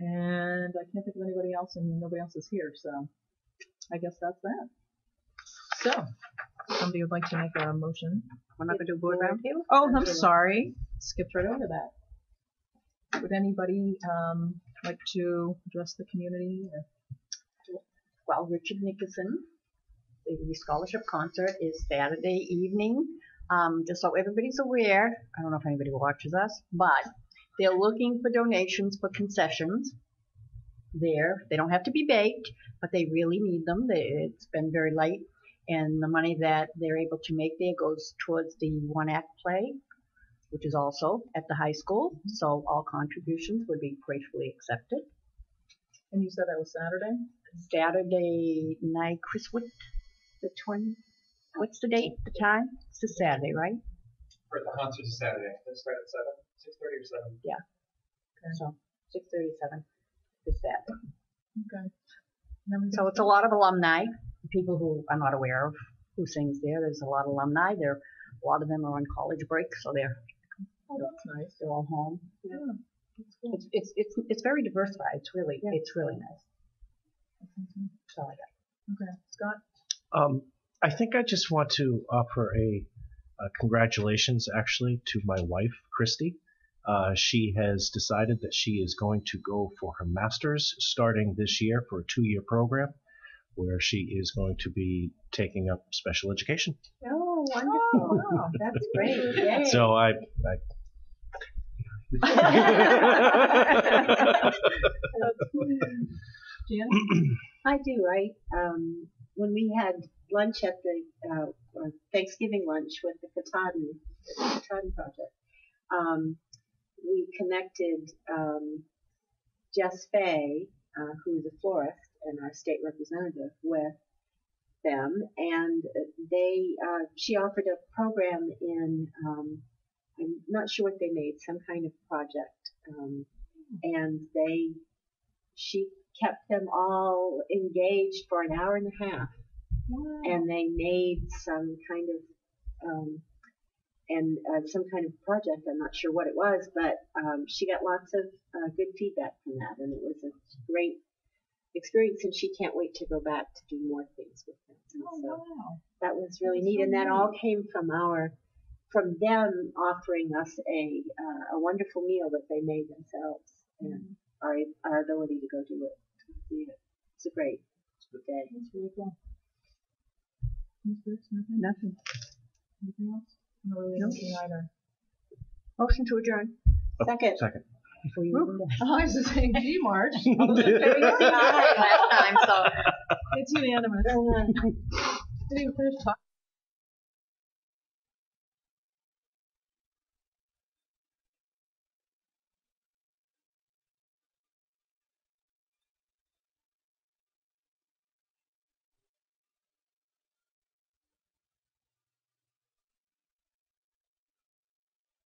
And I can't think of anybody else, and nobody else is here, so I guess that's that. So, somebody would like to make a motion? We're not going to do board roundtable? Oh, I'm sorry. Skipped right over that. Would anybody like to address the community? Well, Richard Nickerson, the scholarship concert is Saturday evening. Just so everybody's aware, I don't know if anybody watches us, but they're looking for donations for concessions there. They don't have to be baked, but they really need them. It's been very light, and the money that they're able to make there goes towards the one-act play, which is also at the high school. So all contributions would be gratefully accepted. And you said that was Saturday? Saturday night, Chris, what, what's the date, the time? It's a Saturday, right? For the concert is Saturday. Let's start at 6:30 or 7. Yeah. Okay. So 6:37 this Saturday. Okay. So it's a lot of alumni, people who I'm not aware of who sings there. There's a lot of alumni. A lot of them are on college break, so Oh, that's nice. they're all home. Yeah. That's cool. It's very diversified. It's really nice. That's all I got. Okay. Scott? I think I just want to offer a congratulations, actually, to my wife, Christy. She has decided that she is going to go for her master's starting this year for a 2-year program where she is going to be taking up special education. Oh, wonderful. Wow. That's great. Yay. So I Jan? I do. When we had lunch at the Thanksgiving lunch with the Katahdin Project, we connected Jess Fay, who is a florist and our state representative, with them, and she offered a program in I'm not sure what they made, some kind of project and she kept them all engaged for an hour and a half. Wow. And they made some kind of project. I'm not sure what it was, but she got lots of good feedback from that, and it was a great experience. And she can't wait to go back to do more things with them. And so Wow. that was really neat, so and that neat. all came from them offering us a wonderful meal that they made themselves, and our ability to go do it. It's a great day. That's really cool. Nothing. Anything else? Not really anything either. Motion to adjourn. Second. Before you Oh, I was just saying, gee, March. last time, so. It's unanimous. Did you finish talking?